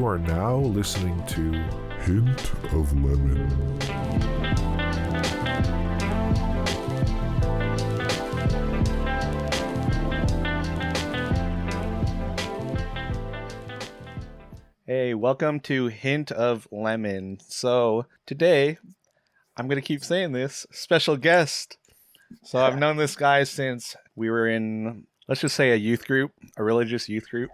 are now listening to Hint of Lemon. Hey, welcome to Hint of Lemon. So today, I'm going to keep saying this, special guest. So I've known this guy since we were in, let's just say a youth group, a religious youth group.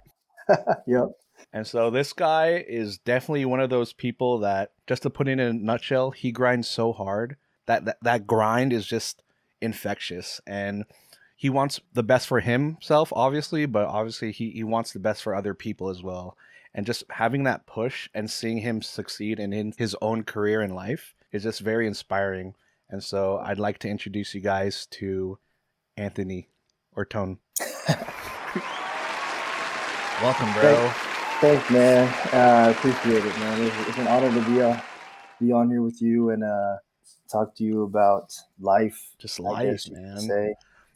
Yep. And so this guy is definitely one of those people that, just to put it in a nutshell, he grinds so hard that grind is just infectious. And he wants the best for himself, obviously, but obviously he wants the best for other people as well. And just having that push and seeing him succeed in his own career in life is just very inspiring. And so I'd like to introduce you guys to Anthony or Tone. Welcome, bro. Thanks, man. I appreciate it, man. It's an honor to be on here with you and talk to you about life. Just life, man. Say.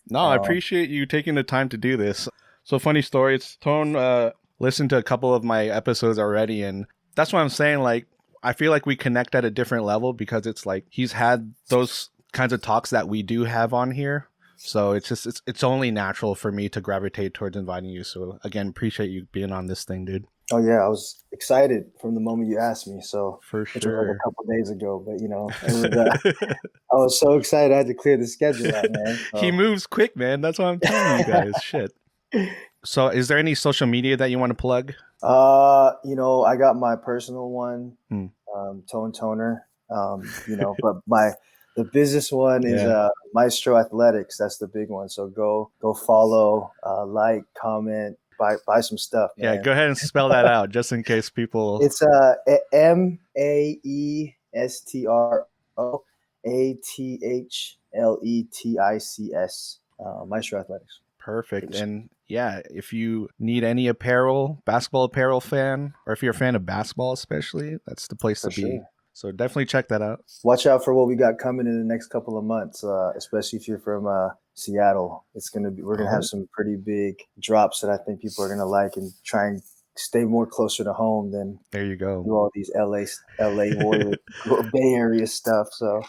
No, I appreciate you taking the time to do this. So funny story. It's Tone listened to a couple of my episodes already, and that's what I'm saying. Like, I feel like we connect at a different level because it's like he's had those kinds of talks that we do have on here. So it's only natural for me to gravitate towards inviting you. So again, appreciate you being on this thing, dude. Oh yeah, I was excited from the moment you asked me. So for sure, like a couple of days ago, but it was, I was so excited I had to clear the schedule out, man. So. He moves quick, man. That's what I'm telling you guys. Shit. So is there any social media that you want to plug? I got my personal one, Tone Toner. But the business one is Maestro Athletics. That's the big one. So go follow, like, comment, buy some stuff, man. Yeah, go ahead and spell that out just in case people. It's MAESTROATHLETICS. Maestro Athletics. Perfect. And yeah, if you need any apparel, basketball apparel fan, or if you're a fan of basketball especially, that's the place to be. Sure. So definitely check that out. Watch out for what we got coming in the next couple of months, especially if you're from Seattle. We're gonna have some pretty big drops that I think people are gonna like and try and stay more closer to home than there you go. Do all these LA Warrior Bay Area stuff. So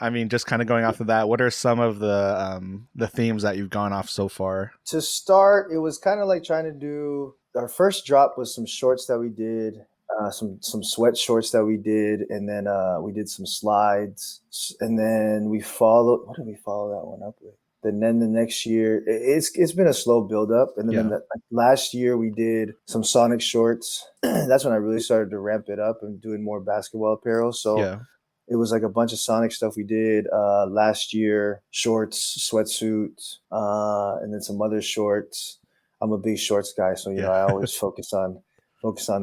I mean, just kind of going off of that, what are some of the themes that you've gone off so far? To start, it was kind of like trying to do. Our first drop was some shorts that we did, some sweat shorts that we did, and then we did some slides, and then we followed. What did we follow that one up with? And then the next year, it's been a slow build up, and then last year we did some Sonic shorts. That's when I really started to ramp it up and doing more basketball apparel. So. Yeah. It was like a bunch of Sonic stuff we did last year, shorts, sweatsuits, and then some other shorts. I'm a big shorts guy, so I always focus on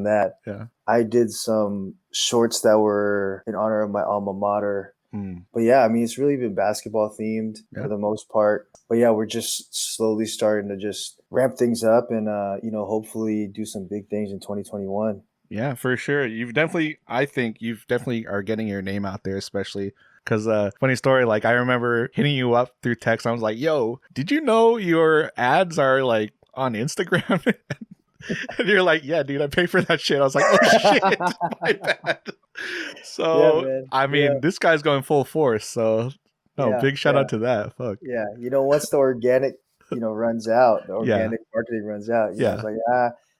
that. Yeah. I did some shorts that were in honor of my alma mater. But yeah, I mean, it's really been basketball themed for the most part. But yeah, we're just slowly starting to just ramp things up and hopefully do some big things in 2021. Yeah, for sure. I think you've definitely are getting your name out there, especially because funny story, like I remember hitting you up through text. I was like, yo, did you know your ads are like on Instagram? And you're like, yeah, dude, I pay for that shit. I was like, oh shit, my bad. So, I mean, this guy's going full force. So, big shout out to that. Fuck. Yeah. Once the organic, runs out, the organic marketing runs out, it's like,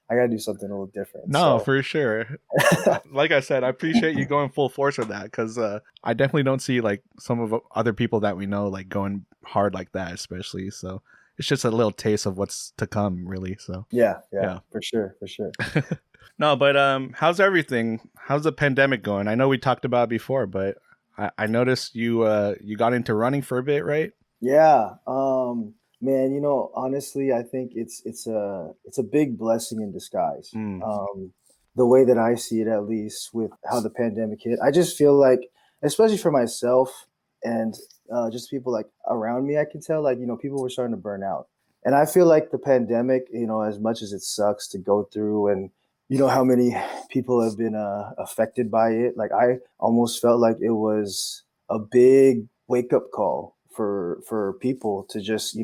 I got to do something a little different. No, for sure. Like I said, I appreciate you going full force with that because I definitely don't see like some of other people that we know like going hard like that, especially. So it's just a little taste of what's to come, really. So yeah, for sure. No, but how's everything? How's the pandemic going? I know we talked about it before, but I noticed you got into running for a bit, right? Yeah. Man, honestly, I think it's a big blessing in disguise. The way that I see it, at least with how the pandemic hit, I just feel like, especially for myself and just people like around me, I can tell like, people were starting to burn out. And I feel like the pandemic, as much as it sucks to go through and how many people have been affected by it, like I almost felt like it was a big wake up call for people to just,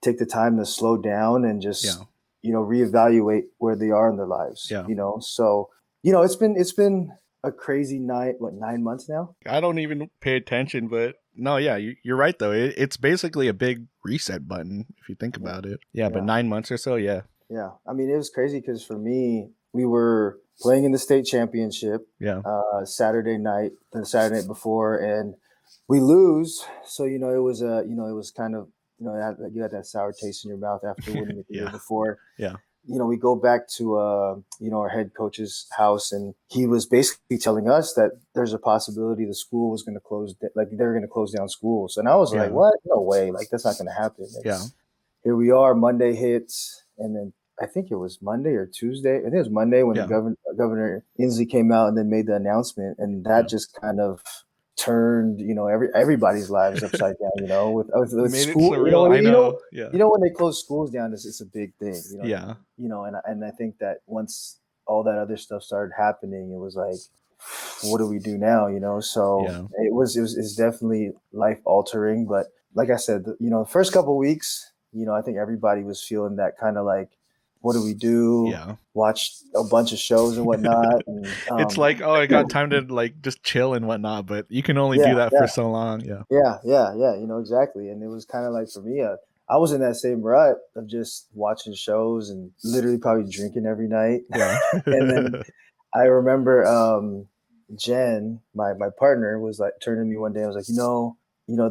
take the time to slow down and just, reevaluate where they are in their lives, So It's been a crazy night. What, 9 months now? I don't even pay attention, but no, yeah, you're right though. It's basically a big reset button if you think Yeah, about it. Yeah, but yeah, 9 months or so, yeah, yeah. I mean, it was crazy because for me, we were playing in the state championship yeah, Saturday night, the Saturday night before, and we lose. So it was kind of you had that sour taste in your mouth after winning it the year yeah, before. yeah, We go back to our head coach's house, and he was basically telling us that there's a possibility the school was going to close, like they're going to close down schools. And I was like, yeah, what? No way! Like that's not going to happen. yeah, Here we are. Monday hits, and then I think it was Monday or Tuesday. I think it was Monday when the yeah, Governor Inslee came out and then made the announcement, and that yeah. just kind of turned everybody's lives upside down. With Made it school. surreal. I know. Yeah, When they close schools down, it's a big thing. You know what I yeah, mean? And I think that once all that other stuff started happening, it was like, what do we do now? So yeah, it's definitely life altering. But like I said, the first couple of weeks, I think everybody was feeling that kind of like, what do we do? yeah. Watch a bunch of shows and whatnot. And It's like, oh, I got time to like just chill and whatnot, but you can only yeah, do that yeah, for so long. Yeah, yeah, exactly. And it was kind of like for me, I was in that same rut of just watching shows and literally probably drinking every night. yeah, And then I remember Jen, my partner, was like turning to me one day and was like,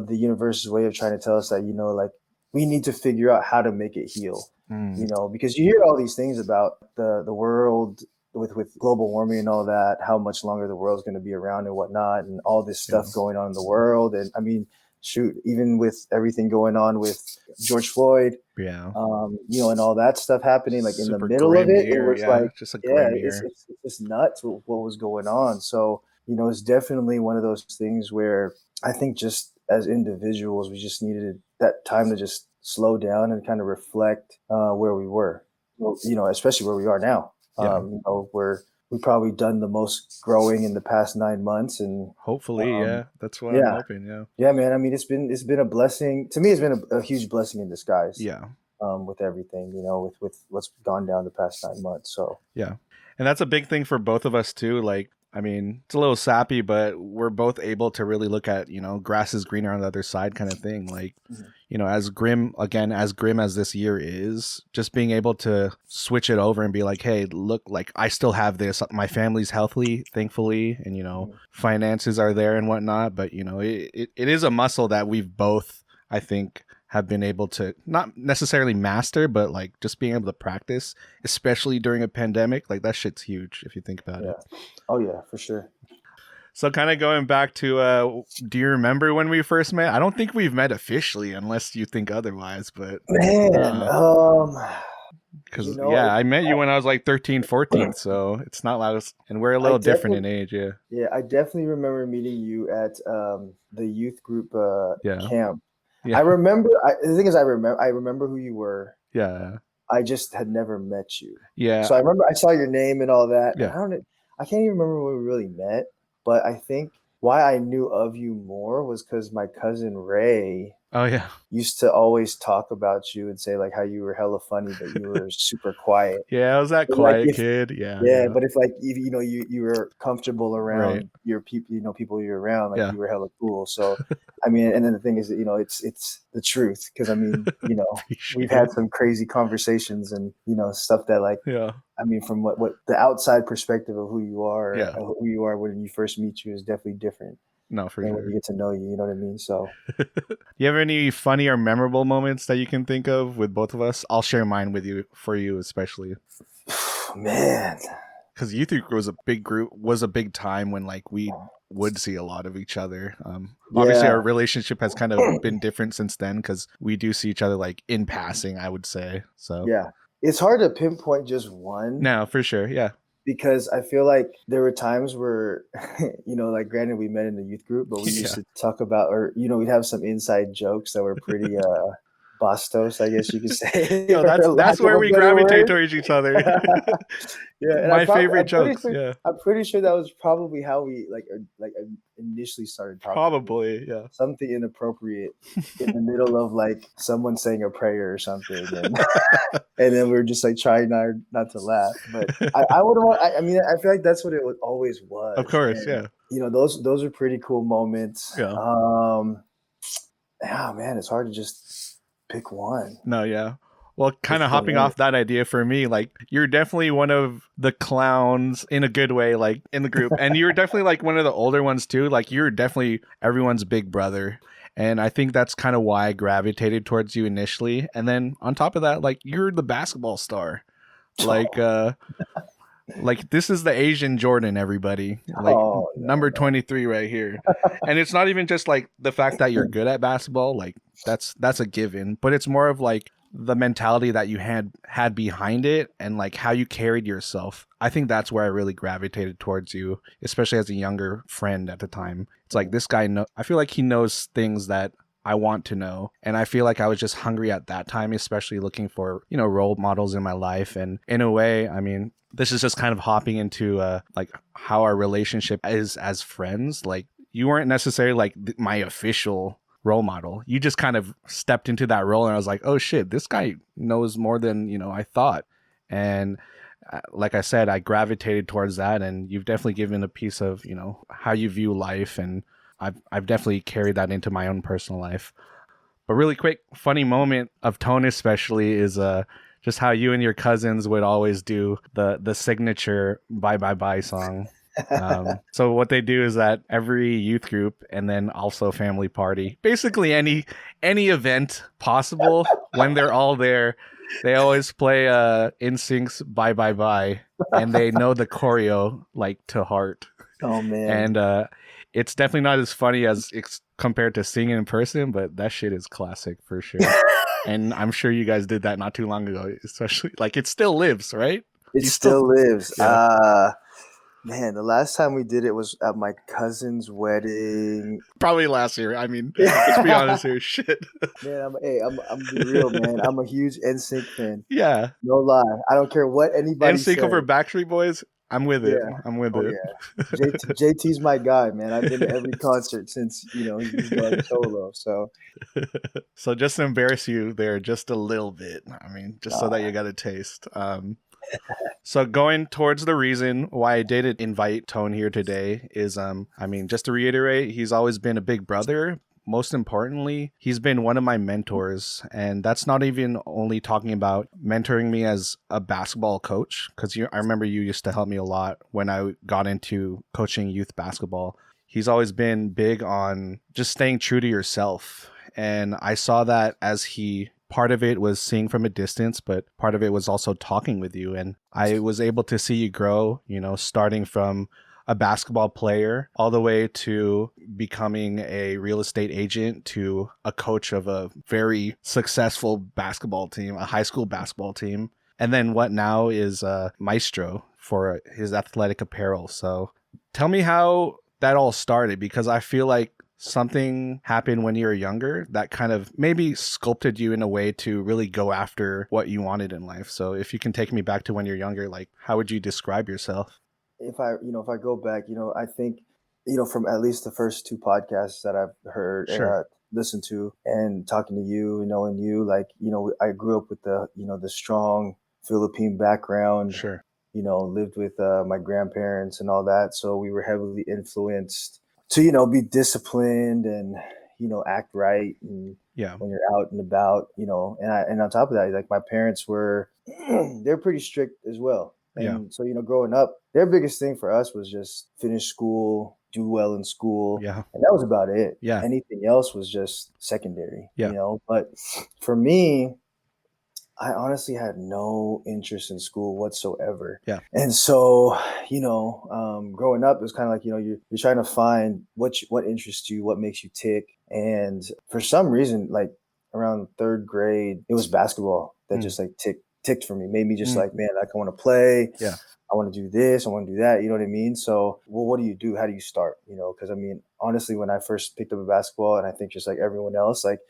the universe's way of trying to tell us that, like we need to figure out how to make it heal. Mm, Because you hear all these things about the world with global warming and all that, how much longer the world's going to be around and whatnot, and all this yeah, stuff going on in the world. And I mean, shoot, even with everything going on with George Floyd, yeah. and all that stuff happening, like in the Super middle of grim it, it year. was Yeah, like, just a yeah, grim it's year. it's just nuts what was going on. So it's definitely one of those things where I think just as individuals, we just needed that time to just slow down and kind of reflect where we were, well, especially where we are now. Yeah, Where we probably done the most growing in the past 9 months, and hopefully, um, yeah. That's what I'm yeah, hoping. Yeah, yeah, man. I mean, it's been a blessing to me. It's been a huge blessing in disguise yeah, with everything, with what's gone down the past 9 months. So yeah. And that's a big thing for both of us too. Like, I mean, it's a little sappy, but we're both able to really look at, grass is greener on the other side kind of thing. Like, mhm. as grim as this year is, just being able to switch it over and be like, hey, look, like I still have this. My family's healthy, thankfully, and, Mhm. finances are there and whatnot. But, it is a muscle that we've both, I think, have been able to not necessarily master, but like just being able to practice, especially during a pandemic. Like that shit's huge if you think about it. Yeah. Oh yeah, for sure. So kind of going back to, do you remember when we first met? I don't think we've met officially unless you think otherwise, but Man, because yeah, I met you when I was like 13, 14. So it's not like, and we're a I little different in definitely, age. Yeah. yeah, I definitely remember meeting you at the youth group Yeah. camp. Yeah. The thing is, I remember who you were. Yeah. I just had never met you. So Yeah. I remember I saw your name and all that, and Yeah. I can't even remember when we really met, but I think why I knew of you more was because my cousin Ray Oh, yeah. used to always talk about you and say like how you were hella funny, but you were super quiet. Yeah. I was that But like quiet if kid. Yeah. Yeah, Yeah. but if like you were comfortable Right. around your people, people you're around, like Yeah. you were hella cool. So, I mean, and then the thing is that it's the truth because I mean, we've Appreciate had it. some crazy conversations and stuff that like Yeah. I mean, from what the outside perspective of Yeah. who you are when you first meet you is definitely different No, for than when you sure. get to know you. You know what I mean? So, You have any funny or memorable moments that you can think of with both of us? I'll share mine with you, for you especially, man, because youth group was a big time when like we would see a lot of each other. Obviously yeah, our relationship has kind of been different since then because we do see each other like in passing, I would say. So yeah. It's hard to pinpoint just one. no, for sure. Yeah. Because I feel like there were times where, like granted we met in the youth group, but we used Yeah. to talk about, or, we'd have some inside jokes that were pretty Bastos, I guess you could say. Yo, for that's lack of where a we better gravitate word. towards each other. Yeah, and My favorite jokes. Yeah, I'm pretty sure that was probably how we initially started talking. probably. Yeah. Something inappropriate in the middle of like someone saying a prayer or something, and and then we're just like trying not to laugh. But I would want. I mean, I feel like that's what it always Of was, course. and Yeah. those are pretty cool moments. Yeah. Yeah, man, it's hard to just pick one. No, yeah. Well, kind of It's so hopping many. off that idea for me, like you're definitely one of the clowns in a good way, like in the group. And you're definitely like one of the older ones too. Like you're definitely everyone's big brother. And I think that's kind of why I gravitated towards you initially. And then on top of that, like you're the basketball star. Like this is the Asian Jordan, everybody. Like Oh, number 23 right here. And it's not even just like the fact that you're good at basketball, like that's a given, but it's more of like the mentality that you had behind it and like how you carried yourself. I think that's where I really gravitated towards you, especially as a younger friend at the time. It's like this guy I feel like he knows things that I want to know. And I feel like I was just hungry at that time, especially looking for, role models in my life. And in a way, I mean, this is just kind of hopping into like how our relationship is as friends. Like you weren't necessarily like my official role model. You just kind of stepped into that role and I was like, oh shit, this guy knows more than, I thought. And like I said, I gravitated towards that, and you've definitely given a piece of, how you view life, and I've definitely carried that into my own personal life. But really quick, funny moment of Tone especially is just how you and your cousins would always do the signature "Bye Bye Bye" song. So what they do is that every youth group and then also family party, basically any event possible, when they're all there, they always play NSYNC's "Bye Bye Bye," and they know the choreo like to heart. Oh man. And it's definitely not as funny as compared to singing in person, but that shit is classic for sure. And I'm sure you guys did that not too long ago, especially like it still lives, right? It You still lives. Yeah. Man, the last time we did it was at my cousin's wedding. Probably last year. I mean, let's be honest here. Shit. Man, I'm be real, man. I'm a huge NSYNC fan. Yeah. No lie. I don't care what anybody says. NSYNC over Backstreet Boys. I'm with it. Yeah. I'm with Oh it. yeah. JT's my guy, man. I've been to every concert since he's going solo. So just to embarrass you there just a little bit. I mean, just so that you got a taste. So going towards the reason why I did invite Tone here today is, I mean, just to reiterate, he's always been a big brother. Most importantly, he's been one of my mentors. And that's not even only talking about mentoring me as a basketball coach, because I remember you used to help me a lot when I got into coaching youth basketball. He's always been big on just staying true to yourself. And I saw that as part of it was seeing from a distance, but part of it was also talking with you. And I was able to see you grow, starting from a basketball player all the way to becoming a real estate agent to a coach of a very successful basketball team, a high school basketball team. And then what now is Maestro for his athletic apparel. So tell me how that all started, because I feel like something happened when you were younger that kind of maybe sculpted you in a way to really go after what you wanted in life. So if you can take me back to when you're younger, like how would you describe yourself? If I go back, I think, from at least the first two podcasts that I've heard Sure. and listened to, and talking to you, knowing you, like, I grew up with the strong Philippine background. Sure. Lived with my grandparents and all that. So we were heavily influenced to, be disciplined and, act right. And Yeah. when you're out and about, and on top of that, like my parents were, they're pretty strict as well. And Yeah. so, growing up, their biggest thing for us was just finish school, do well in school. Yeah. And that was about it. Yeah. Anything else was just secondary, Yeah. But for me, I honestly had no interest in school whatsoever. Yeah. And so, growing up, it was kind of like, you're trying to find what interests you, what makes you tick. And for some reason, like around third grade, it was basketball that just like ticked for me, made me just like, man, like I want to play. Yeah. I want to do this. I want to do that. You know what I mean? So, well, what do you do? How do you start? Because I mean, honestly, when I first picked up a basketball, and I think just like everyone else, like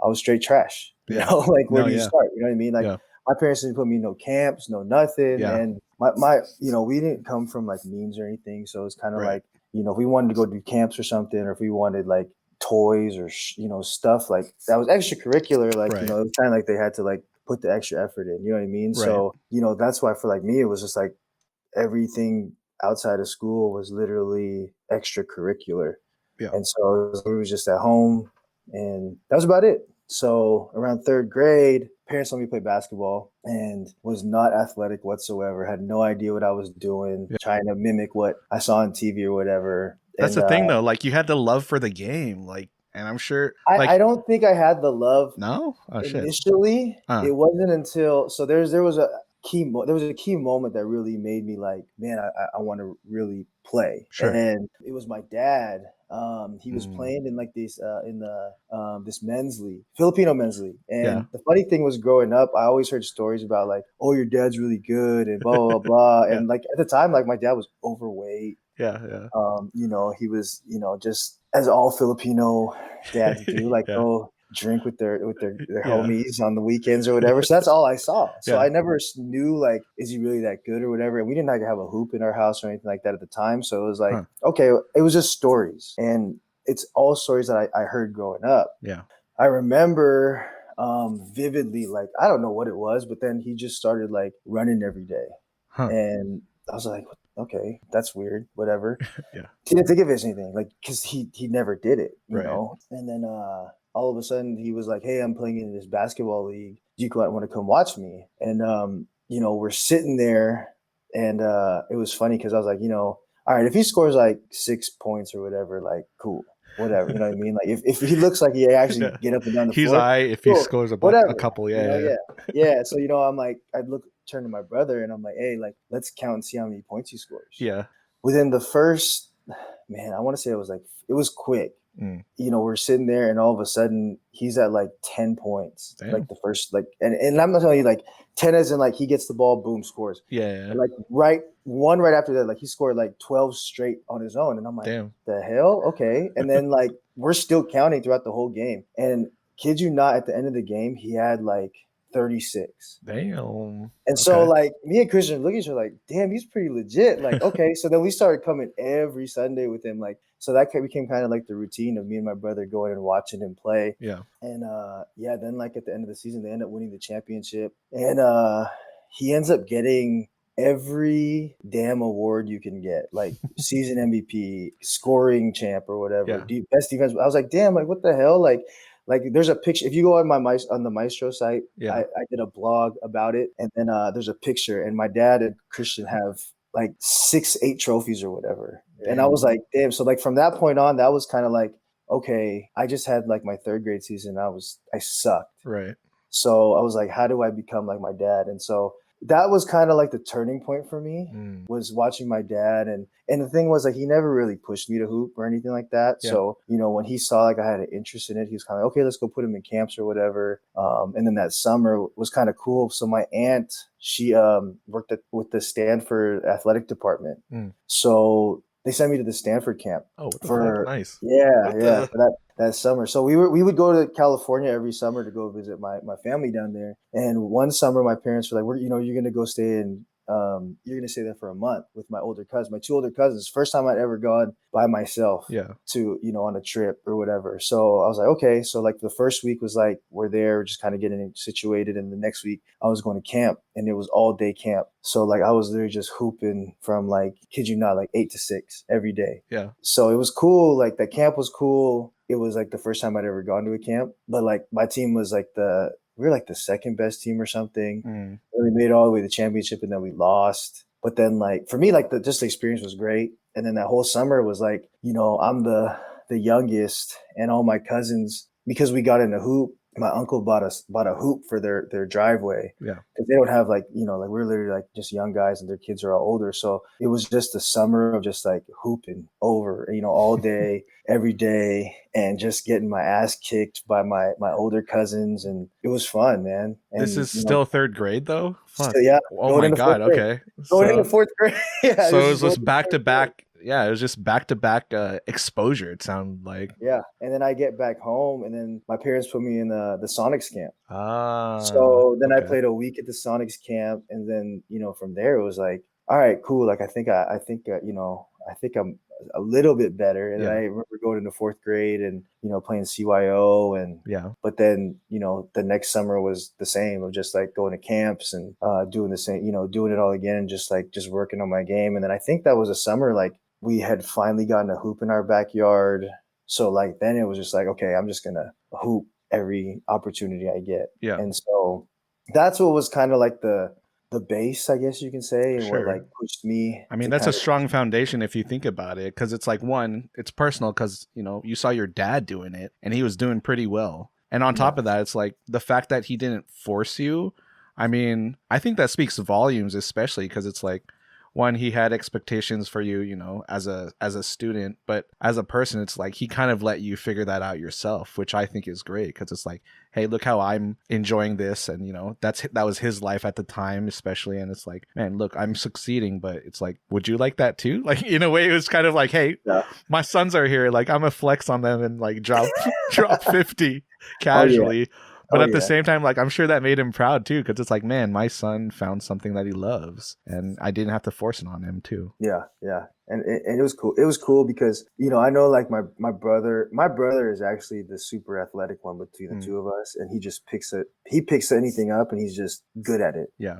I was straight trash. Yeah. like where No, do you yeah. start? You know what I mean? Like Yeah. my parents didn't put me in no camps, no nothing. Yeah. And my we didn't come from like means or anything. So it's kind of Right. like, if we wanted to go do camps or something, or if we wanted like toys or, stuff like that was extracurricular, like, Right. it was kind of like they had to like put the extra effort in, you know what I mean? Right. So, that's why for like me, it was just like everything outside of school was literally extracurricular. Yeah. And so we was just at home and that was about it. So around third grade, parents let me play basketball and was not athletic whatsoever. Had no idea what I was doing, Yeah. trying to mimic what I saw on TV or whatever. That's And the thing though. Like you had the love for the game. Like, and I'm sure like I don't think I had the love no? Oh shit. initially. It wasn't until there was a key moment that really made me like, man, I want to really play. Sure. And it was my dad. He was playing in like this this men's league, Filipino men's league. And the funny thing was, growing up, I always heard stories about like, oh, your dad's really good and blah blah blah. Yeah. And like at the time, like my dad was overweight. Yeah. He was, just as all Filipino dads do, like go drink with their homies on the weekends or whatever. So that's all I saw. So I never knew like, is he really that good or whatever? And we didn't like have a hoop in our house or anything like that at the time. So it was like, okay, it was just stories. And it's all stories that I heard growing up. Yeah. I remember vividly, like, I don't know what it was, but then he just started like running every day. And I was like, okay, that's weird, whatever. Yeah. He didn't think of it as anything, like, because he never did it, you Right. know? And then all of a sudden he was like, hey, I'm playing in this basketball league. Do you want to come watch me? And, we're sitting there and it was funny because I was like, all right, if he scores like 6 points or whatever, like, cool. Whatever, you know what I mean? Like if he looks like he actually get up and down the He's floor, if he scores a couple, yeah. So I'm like, turn to my brother and I'm like, hey, like let's count and see how many points he scores. Yeah. Within the first, man, I want to say it was quick. We're sitting there and all of a sudden he's at like 10 points. Damn. Like the first, like, and I'm not telling you like 10 as in like he gets the ball, boom, scores. Yeah. And like right after that, like he scored like 12 straight on his own. And I'm like, damn, the hell? Okay. And then like we're still counting throughout the whole game. And kid you not, at the end of the game, he had like 36. Damn. And so like me and Christian look at each other like, damn, he's pretty legit. Like, okay. So then we started coming every Sunday with him. Like, so that became kind of like the routine of me and my brother going and watching him play. Yeah. And then like at the end of the season, they end up winning the championship. And he ends up getting every damn award you can get, like season MVP, scoring champ or whatever, best defense. I was like, damn, like what the hell? Like there's a picture. If you go on on the Maestro site, I did a blog about it. And then there's a picture and my dad and Christian have like 6-8 trophies or whatever. Damn. And I was like, damn. So like from that point on, that was kind of like, okay, I just had like my third grade season. I sucked. Right. So I was like, how do I become like my dad? And so that was kind of like the turning point for me, was watching my dad. And the thing was like, he never really pushed me to hoop or anything like that. Yeah. So, when he saw like I had an interest in it, he was kind of like, okay, let's go put him in camps or whatever. And then that summer was kind of cool. So my aunt, she worked with the Stanford athletic department. So they sent me to the Stanford camp. Oh, what the fuck? Nice. Yeah. For that summer. So we would go to California every summer to go visit my family down there. And one summer my parents were like, you're going to go stay in, you're going to stay there for a month with my older cousins, my 2 older cousins. First time I'd ever gone by myself to, on a trip or whatever. So I was like, okay. So like the first week was like, we're there just kind of getting situated. And the next week I was going to camp and it was all day camp. So like I was there just hooping from like, kid you not, like 8 to 6 every day. Yeah. So it was cool. Like the camp was cool. It was like the first time I'd ever gone to a camp, but like my team was like we were like the second best team or something. And we made it all the way to the championship and then we lost. But then like, for me, like the experience was great. And then that whole summer was like, I'm the youngest and all my cousins, because we got in a hoop, my uncle bought a hoop for their driveway. Yeah. Cause they don't have like, like we're literally like just young guys and their kids are all older. So it was just a summer of just like hooping over, all day, every day, and just getting my ass kicked by my older cousins. And it was fun, man. And, this is still third grade though? Still, yeah. Oh my God. Okay. Going into fourth grade. Yeah. So it was just back to back Yeah, it was just back-to-back exposure, it sounded like. Yeah. And then I get back home, and then my parents put me in the Sonics camp. Ah, So then I okay. played a week at the Sonics camp, and then from there it was like, all right, cool. Like I think I'm a little bit better. And Yeah, I remember going into fourth grade and playing CYO, and yeah, but then the next summer was the same of just like going to camps and doing the same, doing it all again, and just working on my game. And then I think that was a summer like we had finally gotten a hoop in our backyard. So like then it was just like, okay, I'm just gonna hoop every opportunity I get. yeah, And so that's what was kind of like the base, I guess you can say, and what like sure. pushed me I mean, to that's kind a of strong foundation if you think about it, because it's like, one, it's personal because, you saw your dad doing it and he was doing pretty well. And on yeah, top of that, it's like the fact that he didn't force you. I mean, I think that speaks volumes, especially because it's like, one, he had expectations for you, as a student, but as a person, it's like he kind of let you figure that out yourself, which I think is great because it's like, hey, look how I'm enjoying this, and that was his life at the time, especially, and it's like, man, look, I'm succeeding, but it's like, would you like that too? Like in a way, it was kind of like, hey, yeah. my sons are here, like I'm a flex on them and like drop 50 Oh yeah, casually. But oh at the yeah, same time, like I'm sure that made him proud too, because it's like, man, my son found something that he loves, and I didn't have to force it on him too. yeah, yeah. And it was cool. It was cool because I know like my brother is actually the super athletic one between the Mm, two of us, and he picks anything up, and he's just good at it. yeah.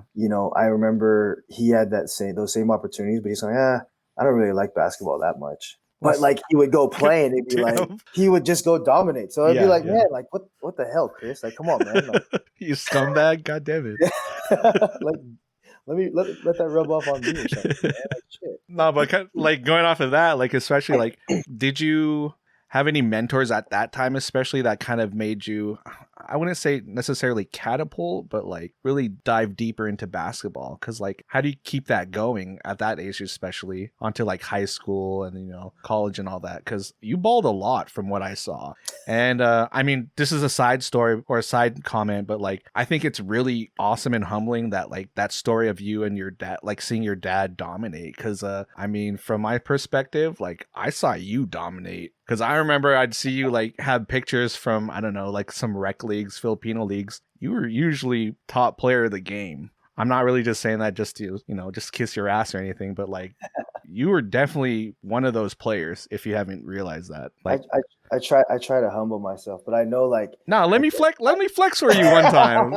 I remember he had those same opportunities, but he's like, I don't really like basketball that much. But That's like he would go play, and it'd be like damn. he would just go dominate. So it'd be Yeah, like, yeah. man, like what the hell, Chris? Like, come on, man. Like, You scumbag, god damn it. like let that rub off on me or something, man. Like shit. No, but like going off of that, like especially like, did you have any mentors at that time, especially that kind of made you, I wouldn't say necessarily catapult, but like really dive deeper into basketball? Because like, how do you keep that going at that age, especially onto like high school and college and all that? Because you balled a lot from what I saw. And I mean, this is a side story or a side comment, but like, I think it's really awesome and humbling that like that story of you and your dad, like seeing your dad dominate. Because I mean, from my perspective, like I saw you dominate. Because I remember I'd see you like have pictures from, I don't know, like some rec leagues, Filipino leagues. You were usually top player of the game. I'm not really just saying that just to, just kiss your ass or anything, but like you were definitely one of those players if you haven't realized that. I, Like, I try to humble myself, but I know like no, let like me flex for you one time.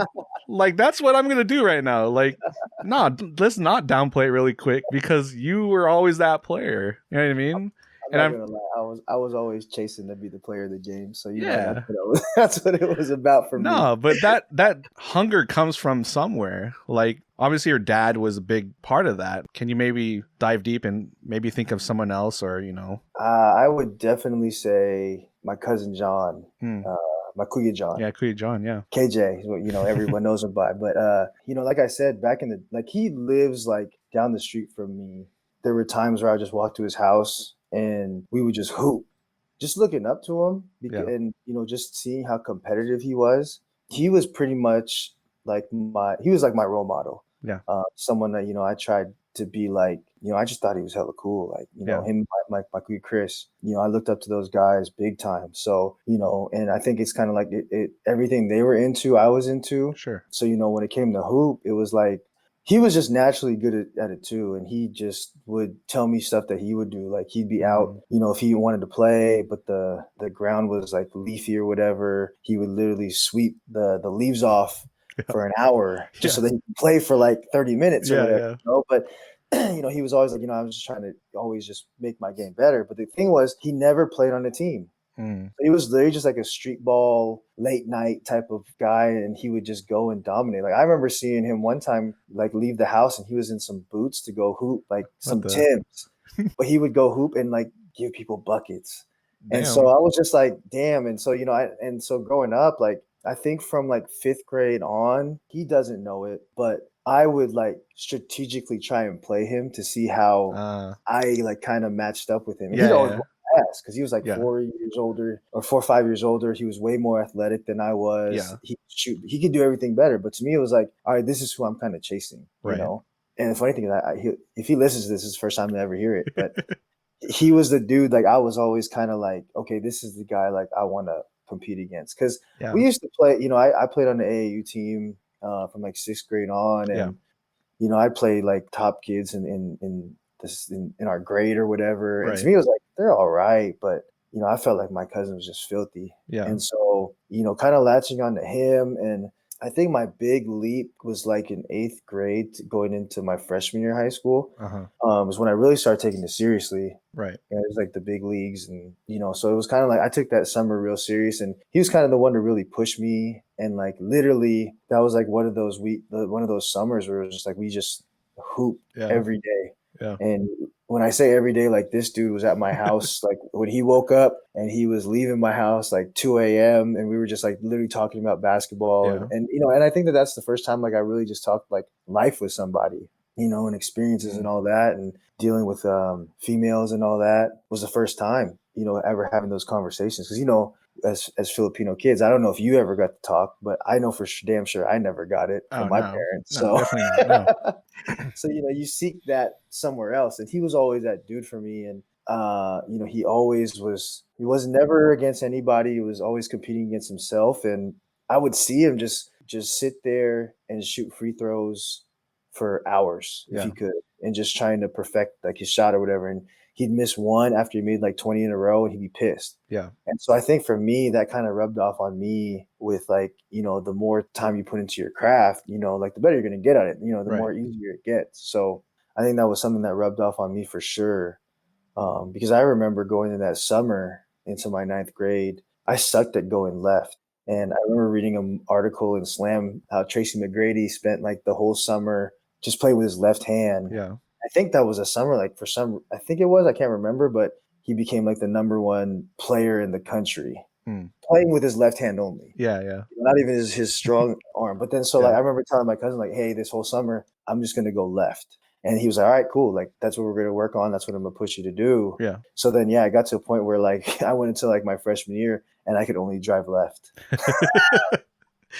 Like that's what I'm gonna do right now. Like, no, let's not downplay it really quick because you were always that player. You know what I mean? I'm And not I'm gonna lie, I was always chasing to be the player of the game. So that's yeah. what that's what it was about for me. No, but that hunger comes from somewhere. Like obviously your dad was a big part of that. Can you maybe dive deep and maybe think of someone else or I would definitely say my cousin John, Hmm. uh, my Kuya John. Yeah, Kuya John, yeah. KJ is what everyone knows him by. But like I said, back in the like he lives like down the street from me. There were times where I just walked to his house and we would just hoop, just looking up to him Yeah. and just seeing how competitive he was. He was pretty much he was like my role model. Yeah. Someone that I tried to be like. I just thought he was hella cool. Like Yeah. him, my dude Chris. I looked up to those guys big time. So and I think it's kind of like everything they were into, I was into. Sure. So when it came to hoop, it was like he was just naturally good at it too, and he just would tell me stuff that he would do. Like he'd be out, if he wanted to play, but the ground was like leafy or whatever, he would literally sweep the leaves off for an hour just so that he could play for like 30 minutes or whatever. But he was always like, I was just trying to always just make my game better. But the thing was, he never played on a team. He was literally just like a street ball, late night type of guy, and he would just go and dominate. Like I remember seeing him one time, like leave the house, and he was in some boots to go hoop, like some Timbs, but he would go hoop and like give people buckets. And so I was just like, damn. And so so growing up, like I think from like 5th grade on, he doesn't know it, but I would like strategically try and play him to see how I like kind of matched up with him. And he'd always because he was like 4 years older or 4 or 5 years older. He was way more athletic than I was. Yeah. He could shoot. He could do everything better. But to me, it was like, all right, this is who I'm kind of chasing, Right. And the funny thing is, if he listens to this, it's the first time to ever hear it. But he was the dude. Like I was always kind of like, okay, this is the guy like I want to compete against because Yeah. we used to play. I played on the AAU team from like sixth grade on, Yeah. and I played like top kids in our grade or whatever. And to Right. me, it was like they're all right, but I felt like my cousin was just filthy. Yeah. And so kind of latching on to him, and I think my big leap was like in eighth grade going into my freshman year of high school. Uh-huh. Was when I really started taking it seriously. Right. And it was like the big leagues, and so it was kind of like I took that summer real serious, and he was kind of the one to really push me. And like literally, that was like one of those summers where it was just like we just hooped Yeah. every day. Yeah. And when I say every day, like this dude was at my house, like when he woke up and he was leaving my house like 2 a.m. and we were just like literally talking about basketball. Yeah. And I think that that's the first time like I really just talked like life with somebody, and experiences and all that, and dealing with females and all that was the first time, ever having those conversations. Because, as Filipino kids, I don't know if you ever got to talk, but I know for damn sure I never got it Oh, from my no. parents. No, So definitely not. No. so you seek that somewhere else, and he was always that dude for me. And he was never against anybody. He was always competing against himself, and I would see him just sit there and shoot free throws for hours if Yeah. he could, and just trying to perfect like his shot or whatever. And he'd miss one after he made like 20 in a row, and he'd be pissed. Yeah. And so I think for me, that kind of rubbed off on me with like, the more time you put into your craft, like the better you're going to get at it, the Right. more easier it gets. So I think that was something that rubbed off on me for sure. Because I remember going in that summer into my ninth grade, I sucked at going left. And I remember reading an article in Slam how Tracy McGrady spent like the whole summer just playing with his left hand. Yeah. I think that was a summer, like I think it was, I can't remember, but he became like the number one player in the country playing with his left hand only. Yeah. Yeah. Not even his strong arm. But then, so Yeah. like, I remember telling my cousin like, hey, this whole summer, I'm just going to go left. And he was like, all right, cool. Like, that's what we're going to work on. That's what I'm going to push you to do. Yeah. So then, yeah, I got to a point where like I went into like my freshman year and I could only drive left.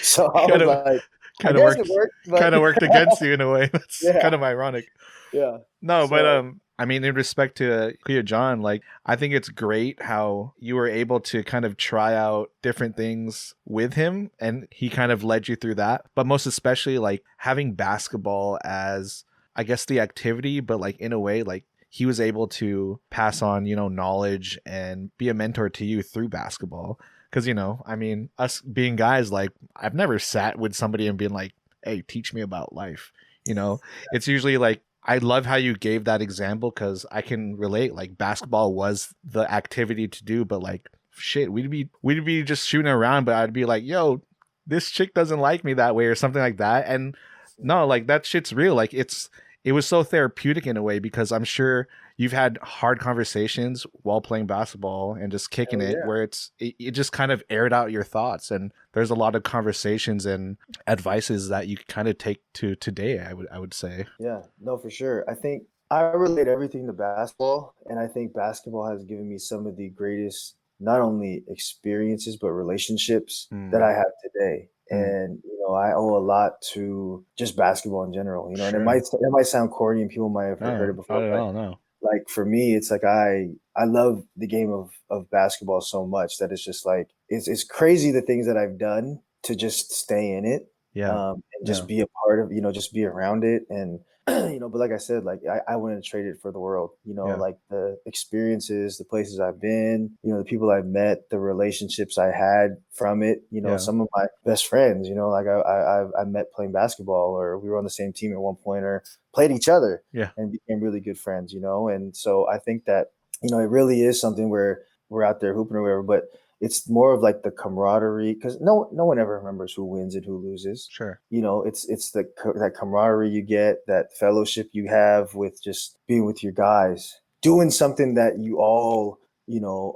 So I was like, kind I of guess worked, it worked. kind of worked against you in a way. That's Yeah. kind of ironic. Yeah. No, So- but I mean, in respect to Kuya John, like I think it's great how you were able to kind of try out different things with him, and he kind of led you through that. But most especially, like having basketball as, I guess, the activity, but like in a way, like he was able to pass on, knowledge and be a mentor to you through basketball. Because, I mean, us being guys, like I've never sat with somebody and been like, hey, teach me about life. It's usually like, I love how you gave that example because I can relate. Like basketball was the activity to do, but like shit, we'd be just shooting around, but I'd be like, yo, this chick doesn't like me that way or something like that. And no, like that shit's real. Like it was so therapeutic in a way because I'm sure you've had hard conversations while playing basketball and just kicking Hell it yeah. where it just kind of aired out your thoughts, and there's a lot of conversations and advices that you kind of take to today, I would say. Yeah, no, for sure. I think I relate everything to basketball, and I think basketball has given me some of the greatest, not only experiences, but relationships that I have today. And, I owe a lot to just basketball in general, and Sure. it might sound corny and people might have heard it before, Not at but all, no. like for me, it's like I love the game of basketball so much that it's just like it's crazy the things that I've done to just stay in it, Yeah. and just be a part of, just be around it. And but like I said, like I wouldn't trade it for the world. Yeah. Like the experiences, the places I've been, the people I've met, the relationships I had from it. Yeah. Some of my best friends, like I met playing basketball, or we were on the same team at one point, or played each other, Yeah. and became really good friends. And so I think that it really is something where we're out there hooping or whatever, but it's more of like the camaraderie, because no one ever remembers who wins and who loses. Sure. It's that camaraderie you get, that fellowship you have with just being with your guys, doing something that you all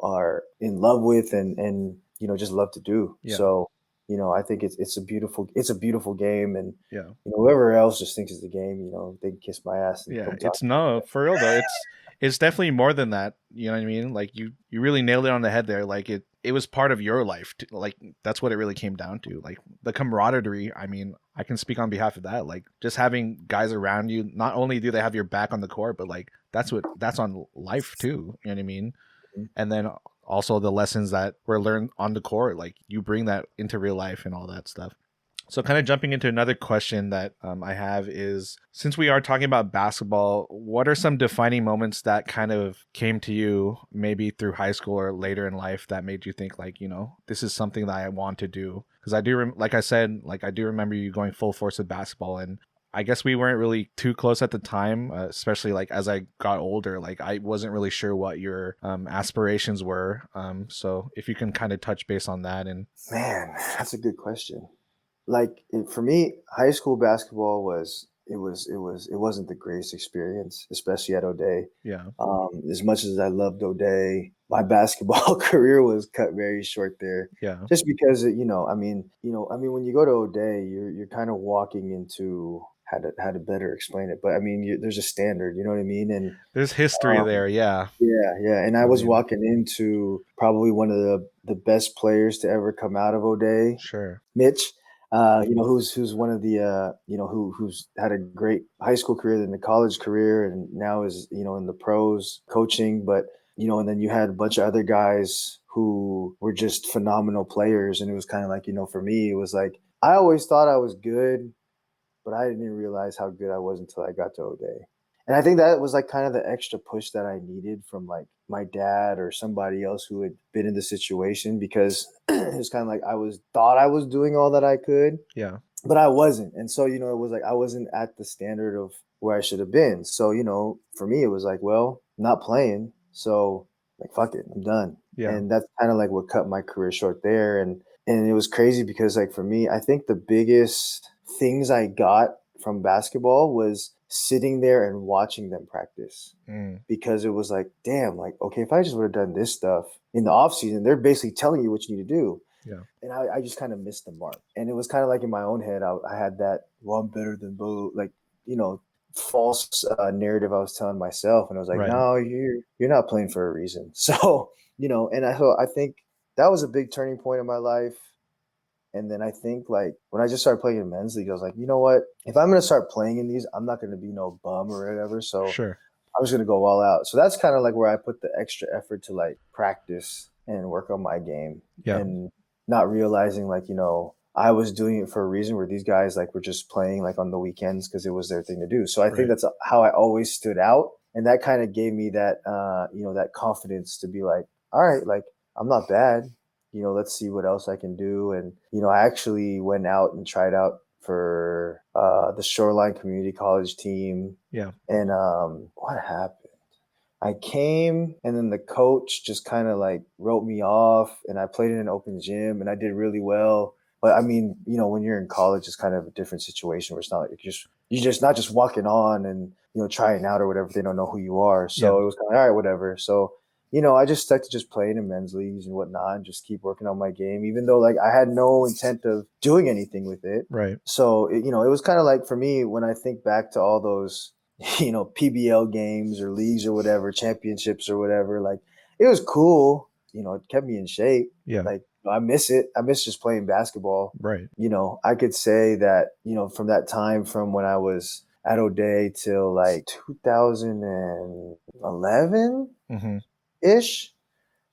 are in love with and just love to do. Yeah. So I think it's a beautiful game, and Yeah. whoever else just thinks it's a game, they can kiss my ass. And Yeah. don't talk It's no, for real though. It's definitely more than that. You know what I mean? Like you really nailed it on the head there. Like it was part of your life. Like, that's what it really came down to. Like, the camaraderie. I mean, I can speak on behalf of that. Like, just having guys around you, not only do they have your back on the court, but like that's on life too. You know what I mean? And then also the lessons that were learned on the court, like you bring that into real life and all that stuff. So kind of jumping into another question that I have is, since we are talking about basketball, what are some defining moments that kind of came to you maybe through high school or later in life that made you think like, this is something that I want to do? Because I do, like I said, like I do remember you going full force with basketball, and I guess we weren't really too close at the time, especially like as I got older, like I wasn't really sure what your aspirations were. So if you can kind of touch base on that. And Man, that's a good question. Like for me, high school basketball it wasn't the greatest experience, especially at O'Day. yeah, As much as I loved O'Day, my basketball career was cut very short there. yeah, Just because when you go to O'Day, you're kind of walking into how to better explain it, but I mean, there's a standard, you know what I mean, and there's history um, there. Yeah, yeah, and I I was mean, walking into probably one of the best players to ever come out of O'Day, sure, Mitch. Who's one of the who's had a great high school career, then the college career, and now is in the pros coaching. But and then you had a bunch of other guys who were just phenomenal players, and it was kind of like for me, it was like I always thought I was good, but I didn't realize how good I was until I got to O'Day. And I think that was like kind of the extra push that I needed from like my dad or somebody else who had been in the situation, because it was kind of like thought I was doing all that I could, yeah, but I wasn't. And so, it was like I wasn't at the standard of where I should have been. So, for me, it was like, well, I'm not playing. So, like, fuck it, I'm done. yeah, And that's kind of like what cut my career short there. And it was crazy because, like, for me, I think the biggest things I got from basketball was sitting there and watching them practice, mm, because it was like, damn, like, okay, if I just would have done this stuff in the off season, they're basically telling you what you need to do. yeah, And I just kind of missed the mark. And it was kind of like in my own head, I had that, well, I'm better than Boo, like, false narrative I was telling myself. And I was like, right, no, you're not playing for a reason. So, I think that was a big turning point in my life. And then I think like when I just started playing in men's league, I was like, you know what? If I'm going to start playing in these, I'm not going to be no bum or whatever. So sure, I was going to go all out. So that's kind of like where I put the extra effort to like practice and work on my game, yeah, and not realizing like, I was doing it for a reason, where these guys like were just playing like on the weekends because it was their thing to do. So I think right, that's how I always stood out. And that kind of gave me that, that confidence to be like, all right, like I'm not bad. Let's see what else I can do. And, I actually went out and tried out for the Shoreline Community College team. yeah, And what happened? I came, and then the coach just kind of like wrote me off, and I played in an open gym and I did really well. But I mean, when you're in college, it's kind of a different situation where it's not like you're just not just walking on and trying out or whatever. They don't know who you are, yeah, so it was kind of all right, whatever. So I just stuck to just playing in men's leagues and whatnot, and just keep working on my game, even though like I had no intent of doing anything with it. right, So it was kind of like, for me, when I think back to all those PBL games or leagues or whatever, championships or whatever, like it was cool. It kept me in shape. yeah, Like I miss it. I miss just playing basketball. right, I could say that, from that time, from when I was at O'Day till like 2011 mm-hmm. ish,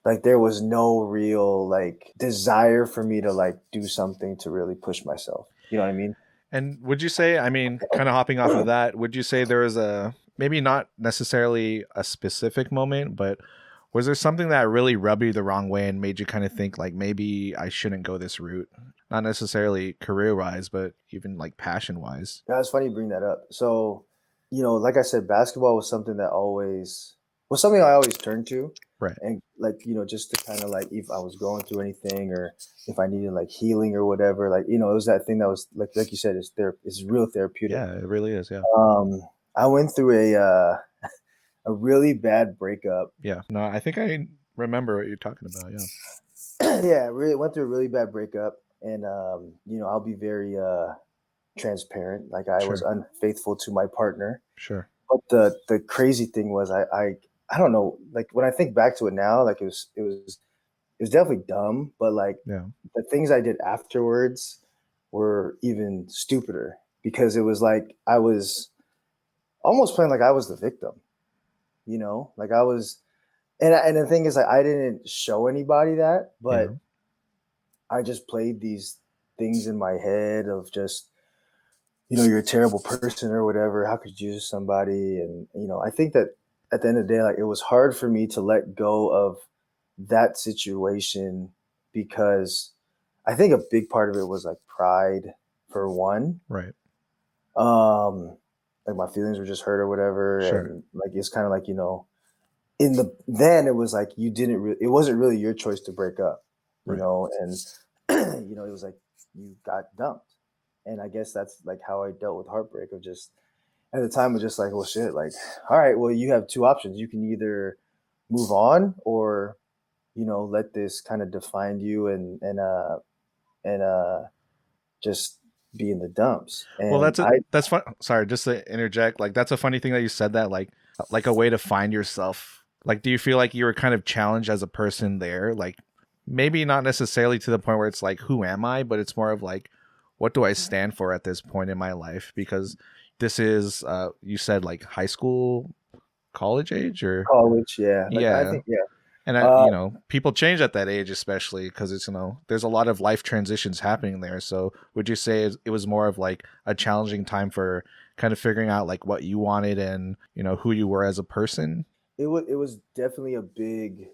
like there was no real like desire for me to like do something to really push myself. You know what I mean? And would you say, I mean, kind of hopping off of that, would you say there was maybe not necessarily a specific moment, but was there something that really rubbed you the wrong way and made you kind of think like maybe I shouldn't go this route? Not necessarily career wise, but even like passion wise. Yeah, it's funny you bring that up. So, like I said, basketball was something that always was something I always turned to. Right. And like, just to kind of like, if I was going through anything, or if I needed like healing or whatever, like, it was that thing that was like you said, it's real therapeutic. Yeah, it really is. Yeah. I went through a really bad breakup. Yeah. No, I think I remember what you're talking about. Yeah. Yeah, really went through a really bad breakup. And, I'll be very, transparent. Like I was Sure. unfaithful to my partner. Sure. But the crazy thing was I don't know, like when I think back to it now, like it was was definitely dumb, but like Yeah. the things I did afterwards were even stupider because it was like I was almost playing like I was the victim, you know, like I was, and the thing is, like, I didn't show anybody that, Yeah. but I just played these things in my head of just, you're a terrible person or whatever. How could you use somebody? And, I think that at the end of the day, like it was hard for me to let go of that situation because I think a big part of it was like pride for one. Right. Um, like my feelings were just hurt or whatever. Sure. And like, it's kind of like, then it was like, it wasn't really your choice to break up, Right. and, it was like, you got dumped. And I guess that's like how I dealt with heartbreak of just, at the time, was just like, well, shit, like, all right, well, you have two options. You can either move on or, let this kind of define you and just be in the dumps. Well, And that's fun. Sorry, just to interject. Like that's a funny thing that you said that. Like a way to find yourself. Like, do you feel like you were kind of challenged as a person there? Like, maybe not necessarily to the point where it's like, who am I? But it's more of like, what do I stand for at this point in my life? Because this is, you said like high school, college age, or college, yeah, like I yeah. think, yeah. And Uh, people change at that age, especially because it's, there's a lot of life transitions happening there. So would you say it was more of like a challenging time for kind of figuring out like what you wanted and, who you were as a person? it was definitely a big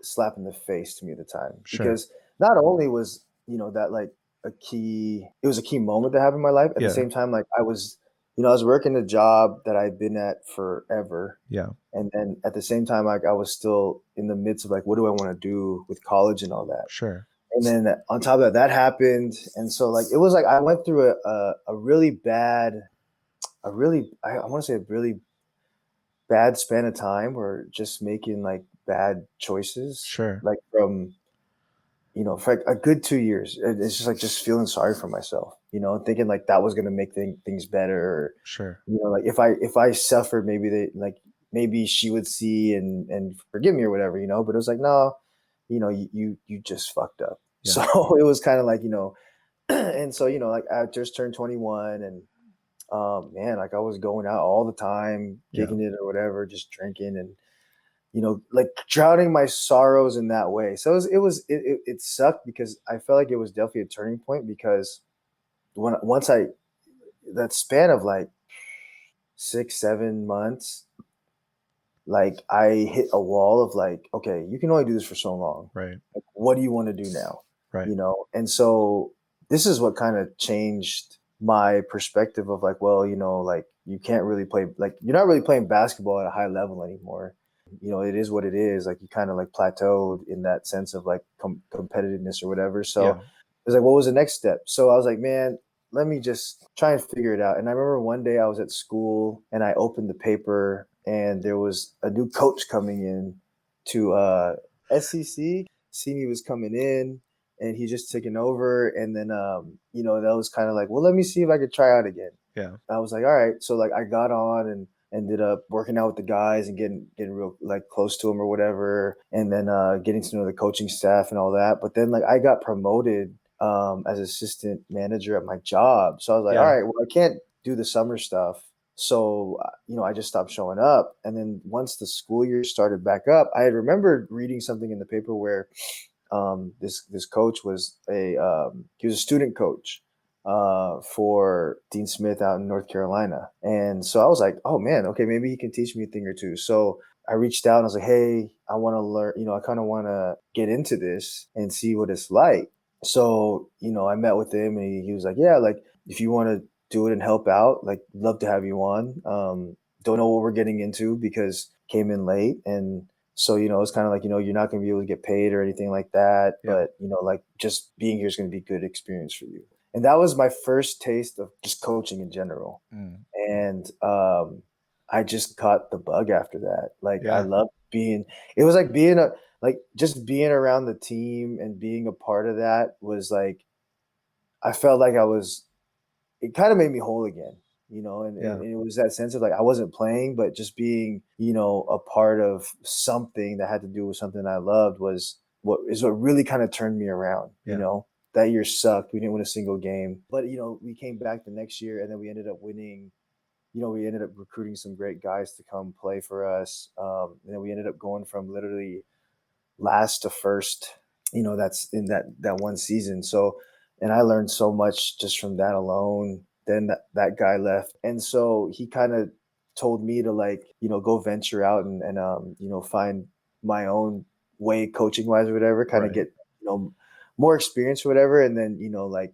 slap in the face to me at the time Sure. because not only was that like it was a key moment that happened in my life. At the Yeah. same time, like I was working a job that I'd been at forever, Yeah. and then at the same time, like I was still in the midst of like, what do I want to do with college and all that. Sure. And then on top of that happened, and so like it was like I went through a really bad, I want to say a really bad span of time where just making like bad choices, Sure. like from for like a good 2 years. It's just like just feeling sorry for myself, thinking like that was gonna make things better. Or, Sure. like if I suffered, maybe she would see and forgive me or whatever, But it was like, no, you just fucked up. Yeah. So it was kind of like, and so like I just turned 21, and man, like I was going out all the time, Yeah. kicking it or whatever, just drinking and like drowning my sorrows in that way. So it sucked because I felt like it was definitely a turning point because once I that span of like 6-7 months, like I hit a wall of like, okay, you can only do this for so long. Right. Like, what do you want to do now? Right. And so this is what kind of changed my perspective of like, well, like you can't really play, like you're not really playing basketball at a high level anymore. It is what it is. Like you kind of like plateaued in that sense of like competitiveness or whatever. So Yeah. it was like, what was the next step? So I was like, man, let me just try and figure it out. And I remember one day I was at school and I opened the paper and there was a new coach coming in to SEC. Simi was coming in and he just taking over. And then, that was kind of like, well, let me see if I could try out again. Yeah. I was like, all right. So like I got on and ended up working out with the guys and getting real like close to them or whatever. And then getting to know the coaching staff and all that. But then like I got promoted as assistant manager at my job. So I was like, all Yeah. right, well, I can't do the summer stuff. So, I just stopped showing up. And then once the school year started back up, I had remembered reading something in the paper where this coach was he was a student coach for Dean Smith out in North Carolina. And so I was like, oh man, okay, maybe he can teach me a thing or two. So I reached out and I was like, hey, I want to learn, I kind of want to get into this and see what it's like. So, I met with him and he was like, yeah, like if you want to do it and help out, like love to have you on. Don't know what we're getting into because came in late. And so, it's kind of like, you're not going to be able to get paid or anything like that. Yeah. But, like just being here is going to be good experience for you. And that was my first taste of just coaching in general. Mm. And I just caught the bug after that. Like I Yeah. loved it was like just being around the team and being a part of that was like, I felt like it kind of made me whole again, and Yeah. it was that sense of like, I wasn't playing, but just being, a part of something that had to do with something I loved was what really kind of turned me around. Yeah. That year sucked. We didn't win a single game, but we came back the next year, and then we ended up winning. We ended up recruiting some great guys to come play for us. And then we ended up going from literally last to first. That's in that one season. So, and I learned so much just from that alone. Then that guy left, and so he kind of told me to go venture out and find my own way coaching wise or whatever, kind of Right. get more experience or whatever, and then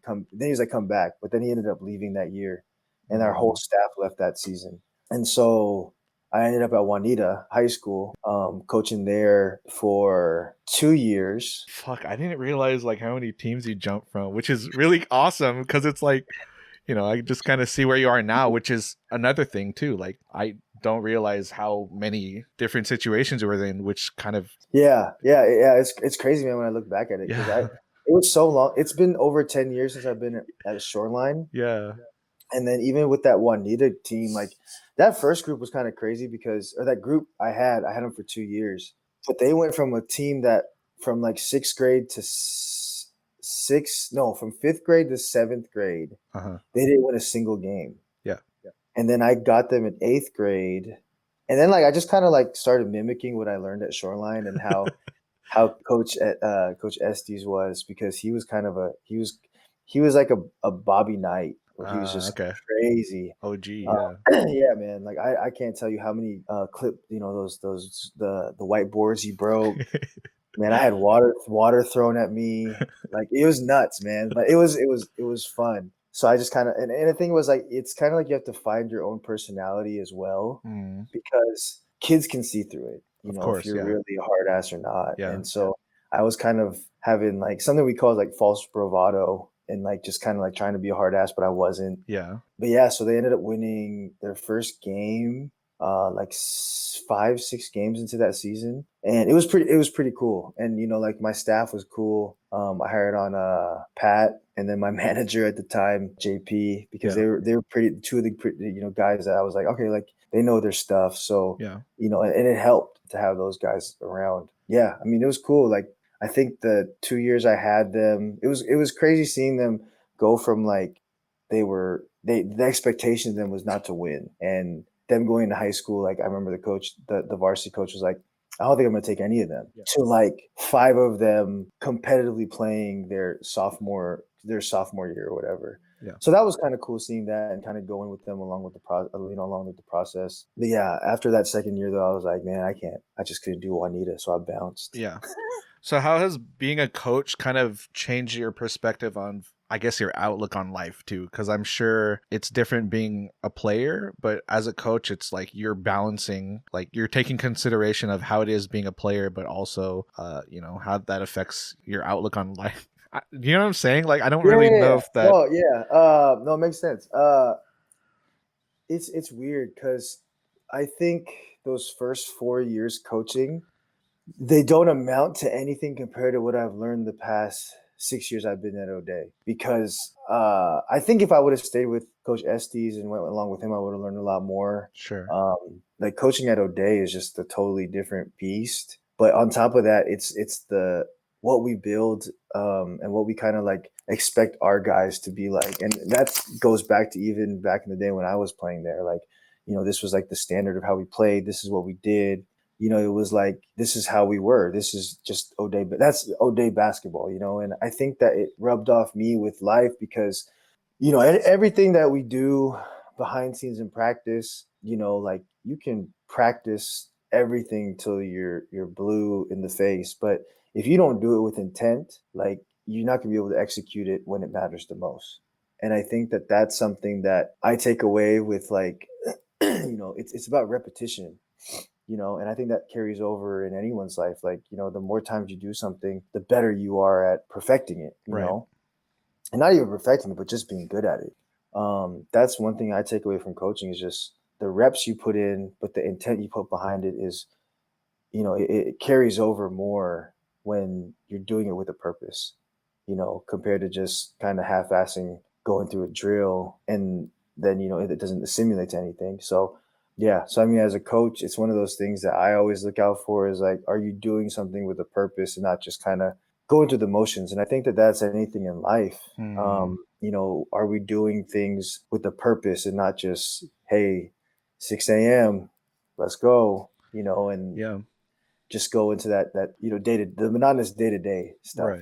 come. Then he's like come back, but then he ended up leaving that year, and our whole staff left that season, and so I ended up at Juanita High School, coaching there for 2 years. Fuck, I didn't realize like how many teams you jumped from, which is really awesome because it's like, I just kind of see where you are now, which is another thing too. Like I don't realize how many different situations you were in, which kind of Yeah. It's crazy, man, when I look back at it, because yeah, it was so long. It's been over 10 years since I've been at Shoreline. yeah, And then even with that Juanita team, like that first group was kind of crazy or that group I had them for 2 years, but they went from a team that from like sixth grade to from fifth grade to seventh grade, they didn't win a single game. yeah, And then I got them in eighth grade. And then I just kind of started mimicking what I learned at Shoreline and how Coach Estes was, because he was kind of he was like a Bobby Knight, where he was just okay, crazy. OG, yeah, Yeah, man. Like I can't tell you how many those the whiteboards he broke. Man, I had water thrown at me. Like it was nuts, man. But it was fun. So I just kind of, and the thing was, like, it's kind of like you have to find your own personality as well, because kids can see through it, of if course, you're yeah, really a hard ass or not. yeah, And so I was kind of having like something we call like false bravado, and like just kind of like trying to be a hard ass, but I wasn't. yeah, But yeah, so they ended up winning their first game, like 5, 6 games into that season, and it was pretty cool. And like my staff was cool. I hired on Pat, and then my manager at the time, JP, because yeah, they were pretty, two of the guys that I was like, okay, like they know their stuff. So yeah, and it helped to have those guys around. Yeah, I mean it was cool. Like I think the 2 years I had them, it was crazy seeing them go from like the expectation of them was not to win, and them going to high school, like I remember the varsity coach was like, I don't think I'm going to take any of them, to like 5 of them competitively playing their sophomore year or whatever. yeah. So that was kind of cool seeing that and kind of going with them along with along with the process. But yeah, after that second year though, I was like, man, I just couldn't do Juanita, so I bounced. Yeah. So how has being a coach kind of changed your perspective on, I guess, your outlook on life too? Because I'm sure it's different being a player, but as a coach, it's like you're balancing, like you're taking consideration of how it is being a player, but also, how that affects your outlook on life. You know what I'm saying? Like, I don't really know if that. No, yeah. No, it makes sense. It's weird because I think those first 4 years coaching, they don't amount to anything compared to what I've learned the past 6 years I've been at O'Day. Because I think if I would have stayed with Coach Estes and went along with him, I would have learned a lot more. Sure. Like coaching at O'Day is just a totally different beast. But on top of that, it's the what we build and what we kind of like expect our guys to be like. And that goes back to even back in the day when I was playing there. Like, this was like the standard of how we played. This is what we did. It was like, this is how we were. This is just O'Day, but that's O'Day basketball, and I think that it rubbed off me with life because, everything that we do behind scenes in practice, like you can practice everything till you're blue in the face, but if you don't do it with intent, like you're not gonna be able to execute it when it matters the most. And I think that that's something that I take away with like, it's about repetition. And I think that carries over in anyone's life. Like, the more times you do something, the better you are at perfecting it, Right. and not even perfecting it, but just being good at it. That's one thing I take away from coaching is just the reps you put in, but the intent you put behind it is, it carries over more when you're doing it with a purpose, compared to just kind of half-assing going through a drill and then, it doesn't assimilate to anything. So, Yeah. So I mean, as a coach, it's one of those things that I always look out for is like, are you doing something with a purpose and not just kind of going through the motions? And I think that that's anything in life. Hmm. Are we doing things with a purpose and not just, hey, 6 a.m., let's go, and Yeah. just go into the monotonous day to day stuff. Right.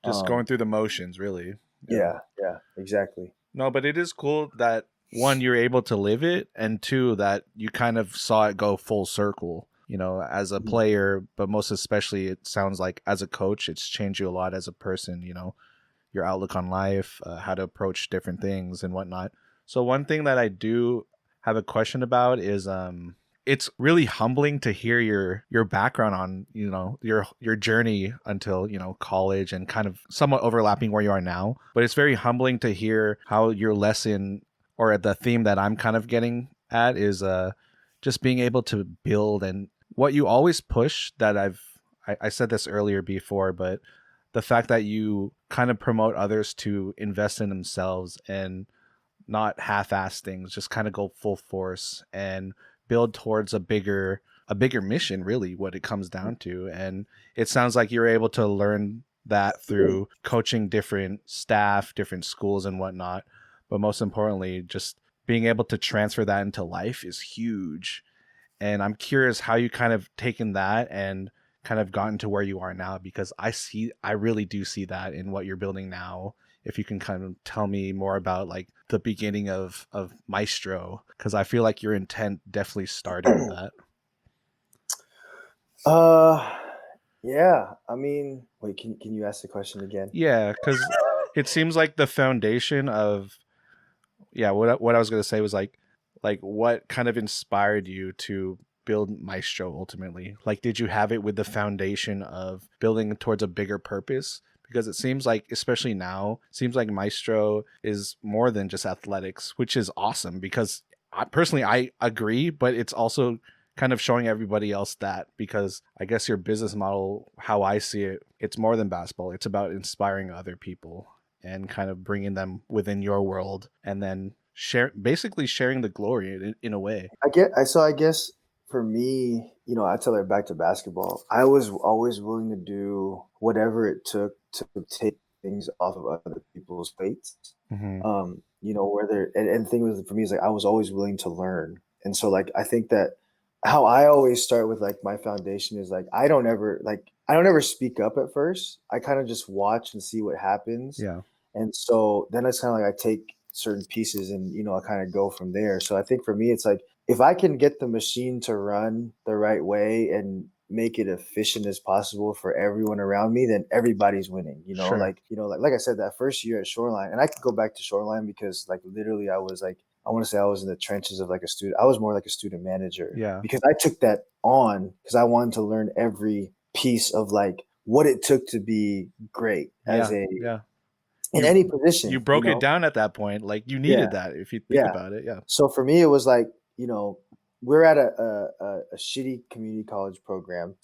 Just going through the motions, really. Yeah. Yeah, exactly. No, but it is cool that one, you're able to live it, and two, that you kind of saw it go full circle, as a Mhm. player, but most especially, it sounds like as a coach, it's changed you a lot as a person, your outlook on life, how to approach different things and whatnot. So one thing that I do have a question about is it's really humbling to hear your background on, your journey until, college and kind of somewhat overlapping where you are now. But it's very humbling to hear how your lesson, or the theme that I'm kind of getting at, is just being able to build, and what you always push that I said this earlier before, but the fact that you kind of promote others to invest in themselves and not half-ass things, just kind of go full force and build towards a bigger mission, really, what it comes down to. And it sounds like you're able to learn that through coaching different staff, different schools and whatnot. But most importantly, just being able to transfer that into life is huge. And I'm curious how you kind of taken that and kind of gotten to where you are now, because I really do see that in what you're building now. If you can kind of tell me more about like the beginning of Maestro, because I feel like your intent definitely started with that. Uh, yeah. I mean, wait, can you ask the question again? Yeah, because it seems like the foundation of, yeah, what I was gonna say was like what kind of inspired you to build Maestro ultimately? Like, did you have it with the foundation of building towards a bigger purpose? Because it seems like, especially now, seems like Maestro is more than just athletics, which is awesome. Because I agree, but it's also kind of showing everybody else that, because I guess your business model, how I see it, it's more than basketball. It's about inspiring other people and kind of bringing them within your world, and then basically sharing the glory in a way. I guess for me, I tell her back to basketball. I was always willing to do whatever it took to take things off of other people's plates. Hmm. Whether and the thing was for me is like I was always willing to learn. And so like I think that how I always start with like my foundation is like I don't ever speak up at first. I kind of just watch and see what happens. Yeah. And so then it's kind of like I take certain pieces and I kind of go from there. So I think for me it's like if I can get the machine to run the right way and make it efficient as possible for everyone around me, then everybody's winning. Sure. Like I said, that first year at Shoreline, and I could go back to Shoreline because like literally I was like I want to say I was in the trenches of like a student. I was more like a student manager Yeah. because I took that on because I wanted to learn every piece of like what it took to be great as Yeah. a Yeah. in You any you position. broke it down at that point. Like, you Yeah, needed that if you think yeah. about it. Yeah. So for me, it was like, we're at a shitty community college program,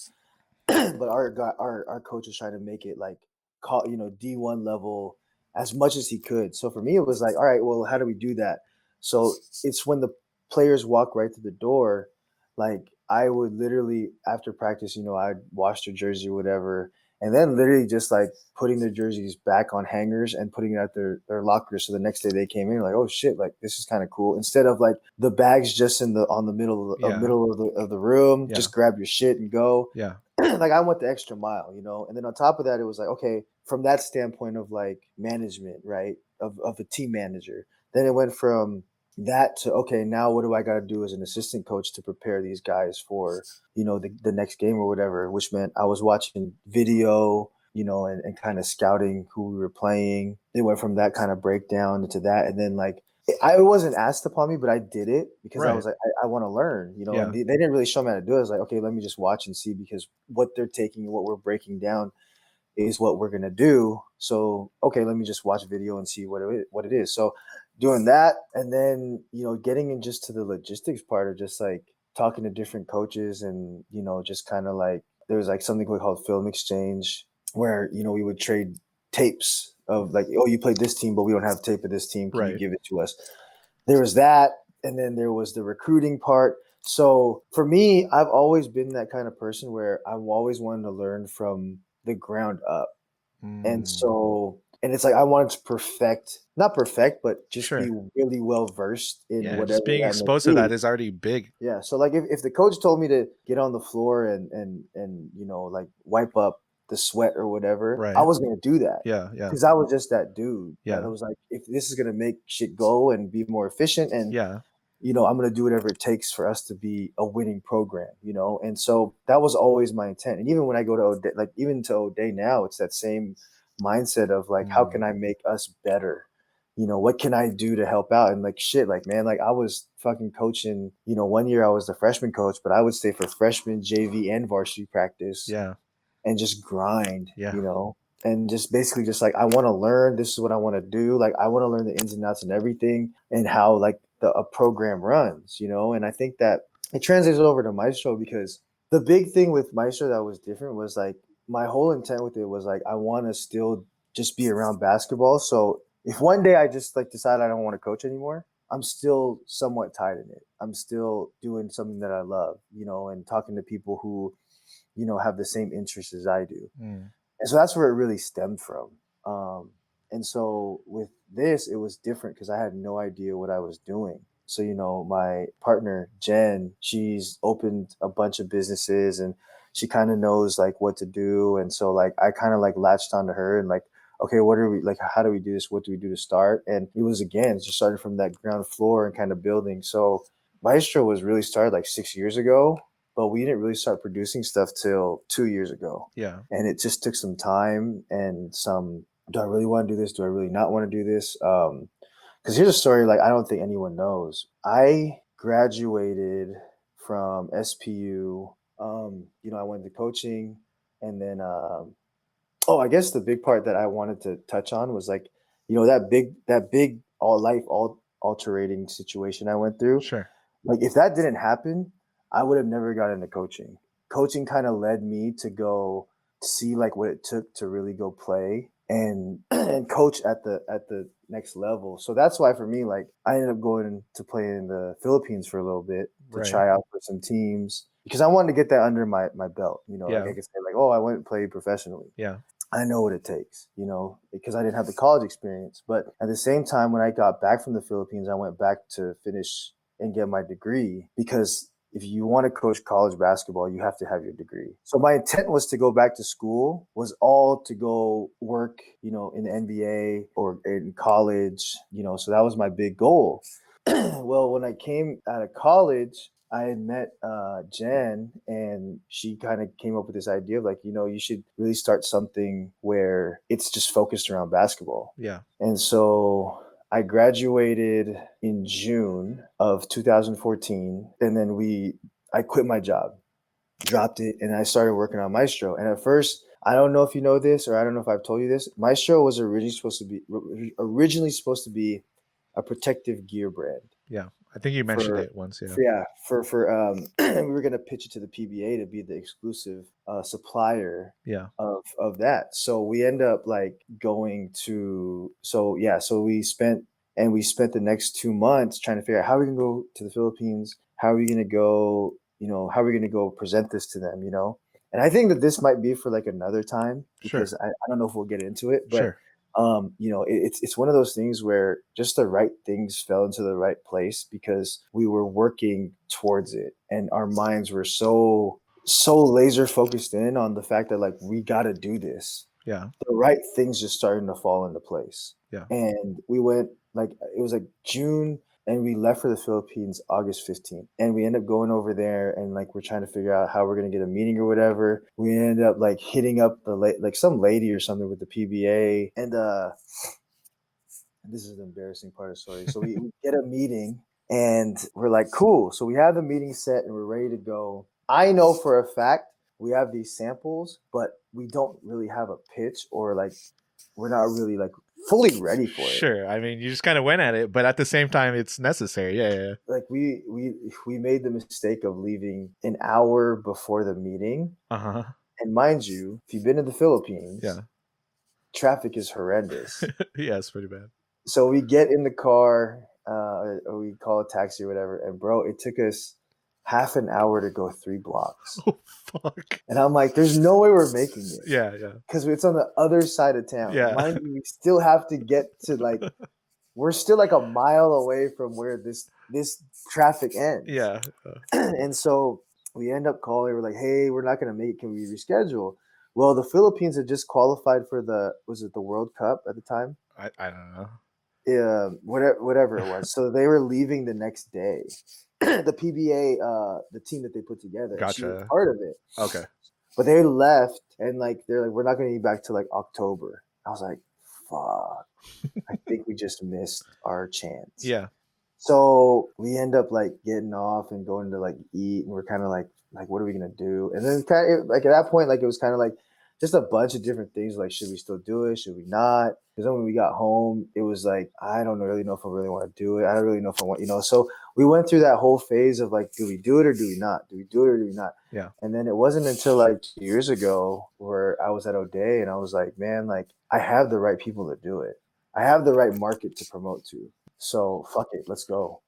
but our coach was trying to make it like D1 level as much as he could. So for me, it was like, all right, well, how do we do that? So it's when the players walk right through the door, like I would literally after practice, I'd wash their jersey or whatever, and then literally just like putting their jerseys back on hangers and putting it at their lockers. So the next day they came in like, oh shit, like this is kind of cool. Instead of like the bags just in the on the Yeah. middle of the room, Yeah. just grab your shit and go. Yeah. Like I went the extra mile, and then on top of that, it was like, okay, from that standpoint of like management, right, of a team manager, then it went from that to okay, now what do I got to do as an assistant coach to prepare these guys for the next game or whatever, which meant I was watching video, and kind of scouting who we were playing. It went from that kind of breakdown into that, and then like I wasn't asked upon me, but I did it because I Right. was like, I want to learn, and Yeah. they didn't really show me how to do it. I was like, okay, let me just watch and see because what they're taking and what we're breaking down is what we're gonna do. So okay, let me just watch video and see what it is. So doing that, and then getting in just to the logistics part of just like talking to different coaches and just kind of like there was like something called film exchange where we would trade tapes of like, oh, you played this team, but we don't have tape of this team. Can you Right. give it to us? There was that. And then there was the recruiting part. So for me, I've always been that kind of person where I've always wanted to learn from the ground up. And Mm, so, and it's like I wanted to not perfect, but just be sure. really well versed in Yeah, whatever just being that may exposed to be. that is already big. Yeah. So like if the coach told me to get on the floor and like wipe up the sweat or whatever, I Right. was gonna do that. Yeah, yeah, Because I was just that dude that yeah, was like, if this is gonna make shit go and be more efficient and yeah. I'm going to do whatever it takes for us to be a winning program. And so that was always my intent. And even when I go to O'Day, like even to O'Day now, it's that same mindset of like, how can Mm, I make us better? What can I do to help out? And like, shit, like, man, like I was fucking coaching, one year I was the freshman coach, but I would stay for freshman, JV, and varsity practice yeah, and just grind, yeah. and just basically just like I want to learn. This is what I want to do. Like I want to learn the ins and outs and everything, and how like a program runs. And I think that it translates over to Maestro because the big thing with Maestro that was different was like my whole intent with it was like I want to still just be around basketball. So if one day I just like decide I don't want to coach anymore, I'm still somewhat tied in it. I'm still doing something that I love, and talking to people who have the same interests as I do. Mm, And so that's where it really stemmed from. And so with this, it was different because I had no idea what I was doing. So, my partner, Jen, she's opened a bunch of businesses and she kind of knows like what to do. And so like I kind of like latched onto her and like, okay, what are we like, how do we do this? What do we do to start? And it was again, just started from that ground floor and kind of building. So Maestro was really started like 6 years ago, but we didn't really start producing stuff till 2 years ago. yeah, And it just took some time and some, do I really want to do this? Do I really not want to do this? Because here's a story like I don't think anyone knows. I graduated from SPU. I went to coaching, and then I guess the big part that I wanted to touch on was like, that big all life all altering situation I went through. sure. Like if that didn't happen, I would have never got into coaching. Coaching kind of led me to go see like what it took to really go play and and coach at the next level. So that's why for me, like I ended up going to play in the Philippines for a little bit to Right. try out for some teams because I wanted to get that under my belt. Like Yeah, I could say like, oh, I went and played professionally. yeah, I know what it takes, because I didn't have the college experience. But at the same time, when I got back from the Philippines, I went back to finish and get my degree because if you want to coach college basketball, you have to have your degree. So my intent was to go back to school, was all to go work, in the NBA or in college. So that was my big goal. Well, when I came out of college, I had met Jen, and she kind of came up with this idea of like, you should really start something where it's just focused around basketball. yeah, And so I graduated in June of 2014, and then I quit my job, dropped it, and I started working on Maestro. And at first, I don't know if you know this, or I don't know if I've told you this. Maestro was originally supposed to be a protective gear brand yeah. I think you mentioned for it once. Yeah, for we were gonna pitch it to the PBA to be the exclusive supplier yeah, of that. So we end up like going to so we spent the next 2 months trying to figure out how we can go to the Philippines, how are we gonna go, how are we gonna go present this to them. And I think that this might be for like another time sure, because I don't know if we'll get into it, but sure. it's one of those things where just the right things fell into the right place because we were working towards it and our minds were so laser focused in on the fact that like we got to do this. Yeah, The right things just starting to fall into place. yeah. And we went like it was like June, and we left for the Philippines August 15th. And we end up going over there and like we're trying to figure out how we're gonna get a meeting or whatever. We end up like hitting up like some lady or something with the PBA. And this is the embarrassing part of the story. So we get a meeting and we're like, cool. So we have the meeting set and we're ready to go. I know for a fact we have these samples, but we don't really have a pitch or like we're not really like fully ready for it. Sure. I mean, you just kind of went at it, but at the same time, it's necessary. Yeah, yeah, Like we made the mistake of leaving an hour before the meeting. uh huh. And mind you, if you've been to the Philippines, Yeah, traffic is horrendous. yeah. It's pretty bad. So we get in the car. or we call a taxi or whatever. And bro, it took us half an hour to go 3 blocks. Oh, fuck. And I'm like, there's no way we're making it. Yeah. Because it's on the other side of town. Yeah. Mind you, we still have to get to like, we're still like a mile away from where this traffic ends. Yeah. And so we end up calling. We're like, hey, we're not going to make it. Can we reschedule? Well, the Philippines had just qualified for was it the World Cup at the time? I don't know. Yeah, whatever it was. So they were leaving the next day. The PBA, the team that they put together, she was Gotcha. part of it. Okay. But they left, and like they're like, we're not going to be back till like October. I was like, fuck, I think we just missed our chance. Yeah. So we end up like getting off and going to like eat, and we're kind of like what are we gonna do? And then kind of like at that point, like it was kind of like just a bunch of different things. Like, should we still do it? Should we not? Because then when we got home, it was like, I don't really know if I really want to do it. I don't really know if I want, So we went through that whole phase of like, do we do it or do we not? Do we do it or do we not? Yeah. And then it wasn't until like 2 years ago where I was at O'Day and I was like, man, like I have the right people to do it. I have the right market to promote to. So fuck it, let's go.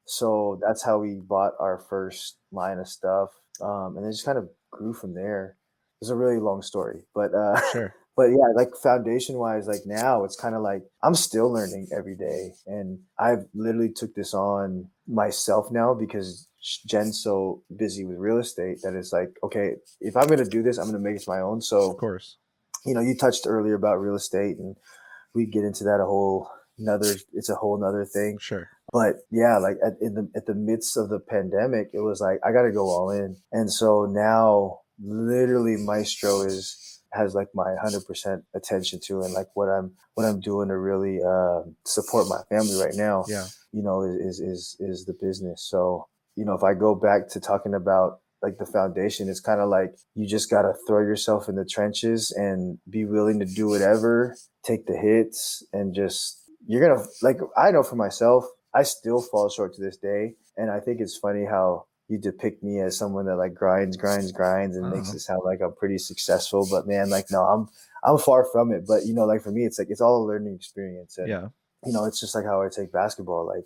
So that's how we bought our first line of stuff. And it just kind of grew from there. It's a really long story, but Sure. But yeah, like foundation wise, like now it's kind of like I'm still learning every day, and I've literally took this on myself now because Jen's so busy with real estate that it's like, okay, if I'm gonna do this, I'm gonna make it my own. So Of course. You touched earlier about real estate, and we get into that it's a whole nother thing. Sure. But yeah, like at the midst of the pandemic, it was like I got to go all in, and so now literally Maestro has like my 100% attention to, and like what I'm doing to really support my family right now. Yeah. Is the business. So if I go back to talking about like the foundation, it's kind of like you just got to throw yourself in the trenches and be willing to do whatever, take the hits, and just you're gonna like. I know for myself, I still fall short to this day, and I think it's funny how you depict me as someone that like grinds and makes it sound like I'm pretty successful. But man, like no, I'm far from it. But like for me, it's like it's all a learning experience. And, yeah. It's just like how I take basketball. Like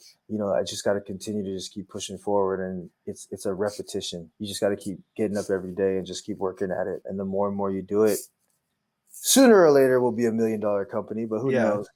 I just got to continue to just keep pushing forward, and it's a repetition. You just got to keep getting up every day and just keep working at it. And the more and more you do it, sooner or later we'll be $1 million company. But who knows?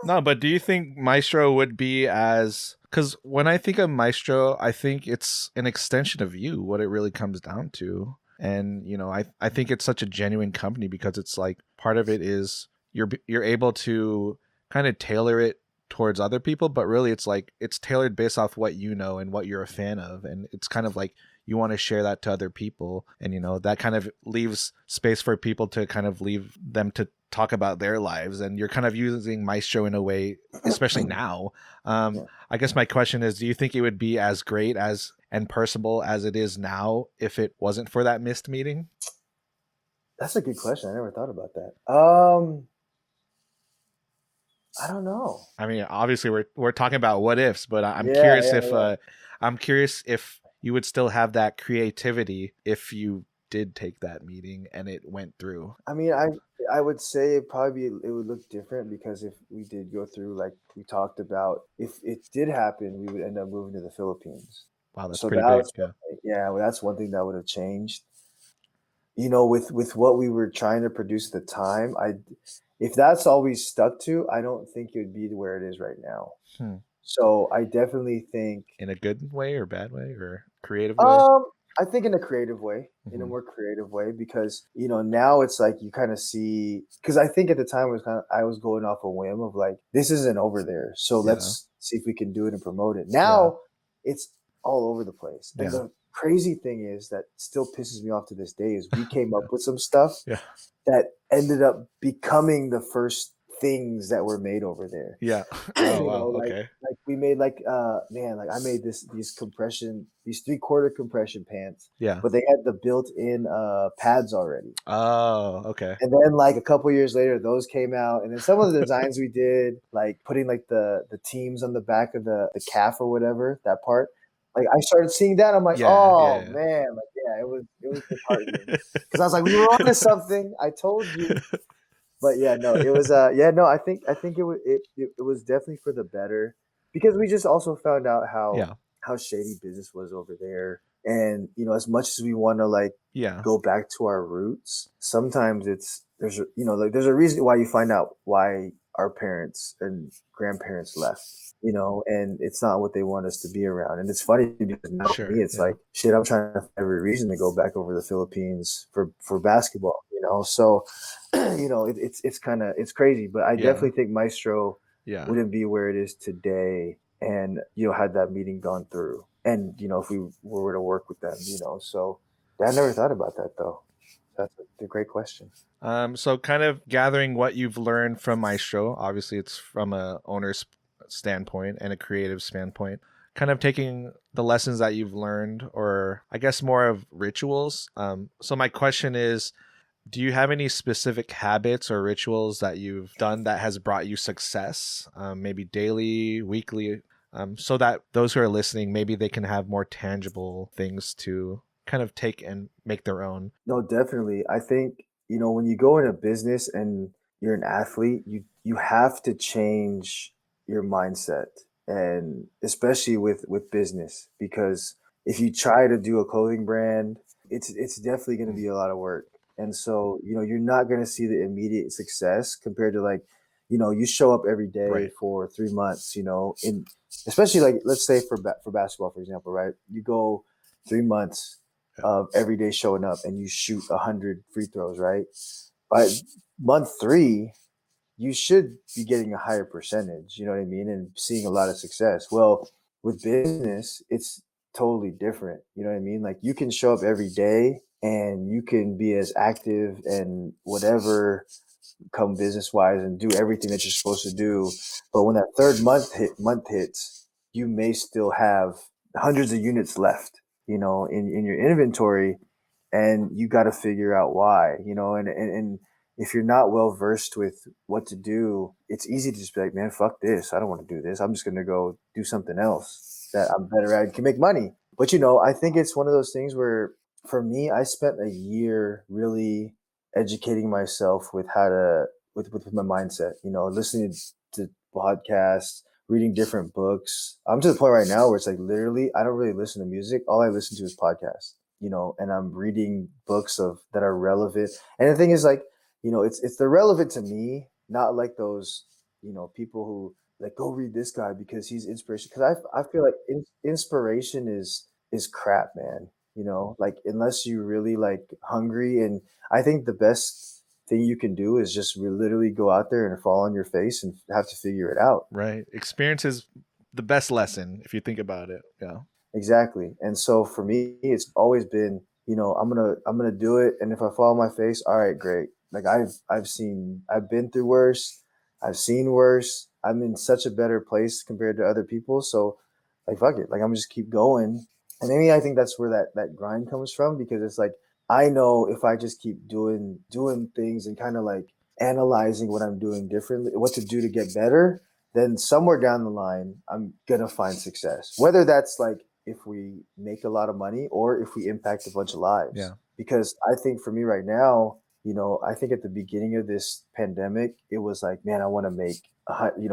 No, but do you think Maestro would be because when I think of Maestro, I think it's an extension of you, what it really comes down to. And, I think it's such a genuine company because it's like part of it is you're able to kind of tailor it towards other people, but really it's like it's tailored based off what you know and what you're a fan of. And it's kind of like you want to share that to other people. And, that kind of leaves space for people to kind of leave them to talk about their lives, and you're kind of using Maestro in a way, especially now. I guess my question is, do you think it would be as great and personable as it is now if it wasn't for that missed meeting? That's a good question. I never thought about that. I don't know. I mean, obviously we're talking about what ifs, but I'm curious if you would still have that creativity if you did take that meeting and it went through. I mean, I would say it would look different because if we did go through, like we talked about, if it did happen, we would end up moving to the Philippines. Wow, that's pretty big. Yeah, well, that's one thing that would have changed. With what we were trying to produce at the time, if that's all we stuck to, I don't think it would be where it is right now. So I definitely think in a good way or bad way or creative way. I think in a creative way, in a more creative way, because now it's like you kind of see. Because I think at the time I was going off a whim of like, this isn't over there, so let's see if we can do it and promote it. Now it's all over the place. And the crazy thing is that still pisses me off to this day is we came up with some stuff that ended up becoming the first things that were made over there. Yeah. Oh, wow. Like we made like I made these 3/4 compression pants. Yeah. But they had the built-in pads already. Oh, okay. And then like a couple years later, those came out, and then some of the designs we did, like putting like the teams on the back of the calf or whatever, that part. Like I started seeing that, I'm like, man, like it was disheartening because I was like, we were onto something. I told you. But yeah, no, it was I think it was definitely for the better. because we just also found out Yeah. how shady business was over there. And as much as we want to like Yeah. go back to our roots, sometimes like there's a reason why you find out why our parents and grandparents left, and it's not what they want us to be around. And it's funny because now for me Sure. it's Yeah. like shit, I'm trying to find every reason to go back over the Philippines for basketball, so it's kind of it's crazy, but I Yeah. definitely think Maestro Yeah. wouldn't be where it is today, and had that meeting gone through, and if we were to work with them, so I never thought about that though. That's a great question. So kind of gathering what you've learned from Maestro. Obviously, it's from a owner's standpoint and a creative standpoint. Kind of taking the lessons that you've learned, or I guess more of rituals. So my question is, do you have any specific habits or rituals that you've done that has brought you success? Maybe daily, weekly, so that those who are listening, maybe they can have more tangible things to kind of take and make their own. No, definitely. I think, when you go into business and you're an athlete, you have to change your mindset, and especially with business, because if you try to do a clothing brand, it's definitely going to Mm. be a lot of work. And so, you're not going to see the immediate success compared to like, you show up every day Right. for 3 months, in especially like let's say for basketball, for example, right? You go 3 months Yeah. of every day showing up and you shoot 100 free throws, right? By month 3, you should be getting a higher percentage, you know what I mean? And seeing a lot of success. Well, with business, it's totally different. You know what I mean? Like you can show up every day and you can be as active and whatever come business wise and do everything that you're supposed to do. But when that third month hits, you may still have hundreds of units left, in your inventory, and you got to figure out why, and if you're not well versed with what to do, it's easy to just be like, man, fuck this. I don't want to do this. I'm just going to go do something else that I'm better at and can make money. But, I think it's one of those things where for me, I spent a year really educating myself with how to with my mindset, listening to podcasts, reading different books. I'm to the point right now where it's like literally I don't really listen to music. All I listen to is podcasts, and I'm reading books of that are relevant. And the thing is like, it's they're relevant to me, not like those, people who like go read this guy because he's inspiration. Because I feel like inspiration is crap, man. Like unless you really like hungry, and I think the best thing you can do is just literally go out there and fall on your face and have to figure it out. Right. Experience is the best lesson if you think about it. Yeah. Exactly. And so for me, it's always been, I'm gonna do it. And if I fall on my face, all right, great. Like I've been through worse. I've seen worse. I'm in such a better place compared to other people. So like fuck it. Like I'm just keep going. And maybe I think that's where that grind comes from, because it's like I know if I just keep doing things and kind of like analyzing what I'm doing differently, what to do to get better, then somewhere down the line, I'm gonna find success. Whether that's like if we make a lot of money or if we impact a bunch of lives. Yeah. Because I think for me right now, I think at the beginning of this pandemic, it was like, man, I want to make,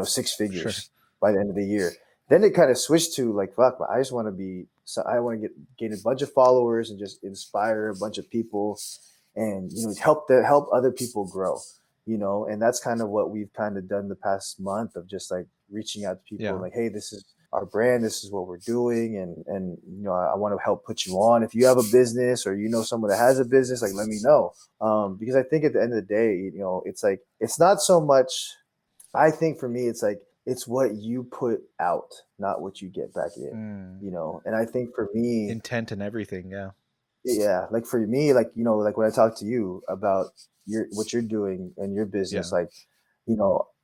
six Sure. figures by the end of the year. Then it kind of switched to like, fuck, I just want to so I want to gain a bunch of followers and just inspire a bunch of people, and help other people grow, and that's kind of what we've kind of done the past month of just like reaching out to people and Yeah. like, hey, this is our brand, this is what we're doing, and I want to help put you on. If you have a business or someone that has a business, like let me know, because I think at the end of the day, it's like it's not so much. I think for me, it's like it's what you put out, not what you get back in, Mm. and I think for me, Intent and everything. Yeah. yeah, like for me, like like when I talk to you about what you're doing and your Yeah. business, like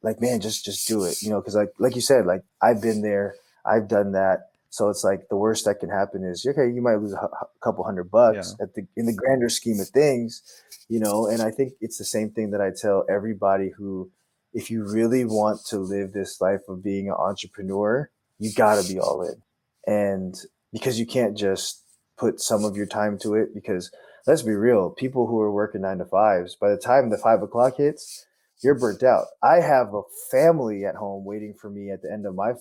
like man, just do it, because like you said, like I've been there, I've done that. So it's like the worst that can happen is okay, you might lose a couple $100 Yeah. in the grander scheme of things, and I think it's the same thing that I tell everybody who, if you really want to live this life of being an entrepreneur, you got to be all in, and because you can't just put some of your time to it, because let's be real, people who are working 9 to 5s, by the time the 5 o'clock hits, you're burnt out. I have a family at home waiting for me at the end of my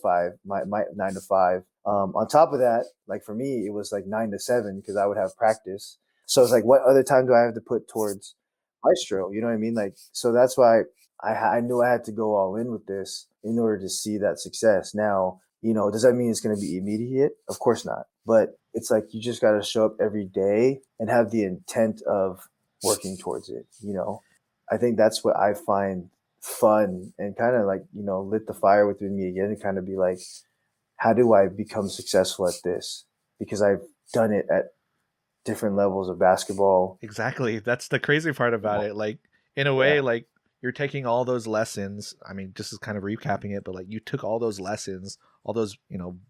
9 to 5. On top of that, like for me, it was like 9 to 7 because I would have practice. So it's like, what other time do I have to put towards Maestro? You know what I mean? Like, so that's why I knew I had to go all in with this in order to see that success. Now, does that mean it's going to be immediate? Of course not. But it's like you just got to show up every day and have the intent of working towards it. I think that's what I find fun and kind of like, lit the fire within me again and kind of be like, how do I become successful at this? Because I've done it at different levels of basketball. Exactly. That's the crazy part about it. Like, in a way, like you're taking all those lessons. I mean, just as kind of recapping it, but like you took all those lessons, all those,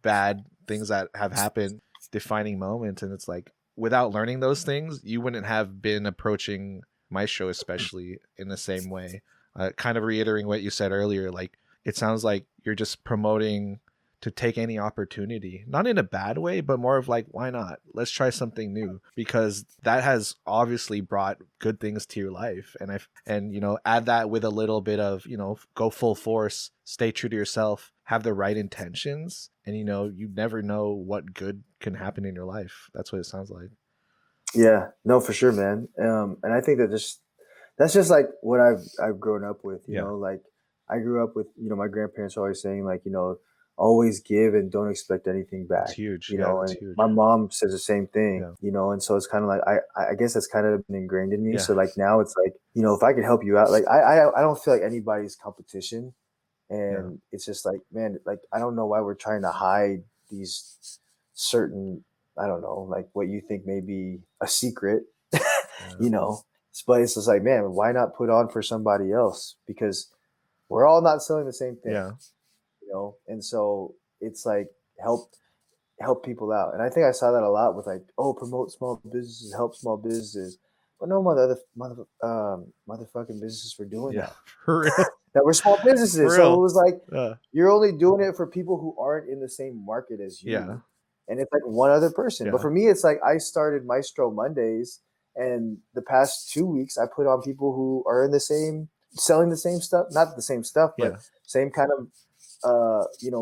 bad things that have happened, defining moments. And it's like, without learning those things, you wouldn't have been approaching my show, especially in the same way. Kind of reiterating what you said earlier, like it sounds like you're just promoting to take any opportunity, not in a bad way, but more of like, why not? Let's try something new, because that has obviously brought good things to your life. And add that with a little bit of, go full force, stay true to yourself, have the right intentions. And, you never know what good can happen in your life. That's what it sounds like. Yeah, no, for sure, man. And I think that's just like what I've grown up with, like I grew up with, my grandparents always saying like, always give and don't expect anything back. It's huge. And huge. my mom says the same thing, and so it's kind of like, I guess that's kind of been ingrained in me. So like now it's like, if I could help you out, like I don't feel like anybody's competition. And it's just like, man, like, I don't know why we're trying to hide these certain, I don't know, like what you think may be a secret, but it's just like, man, why not put on for somebody else? Because we're all not selling the same thing. And so it's like help people out. And I think I saw that a lot with like, promote small businesses, help small businesses. But no motherfucking businesses were doing that. For real. That were small businesses. So it was like, you're only doing it for people who aren't in the same market as you. And it's like one other person. But for me, it's like I started Maestro Mondays, and the past 2 weeks I put on people who are in the same, selling the same stuff, not the same stuff, but same kind of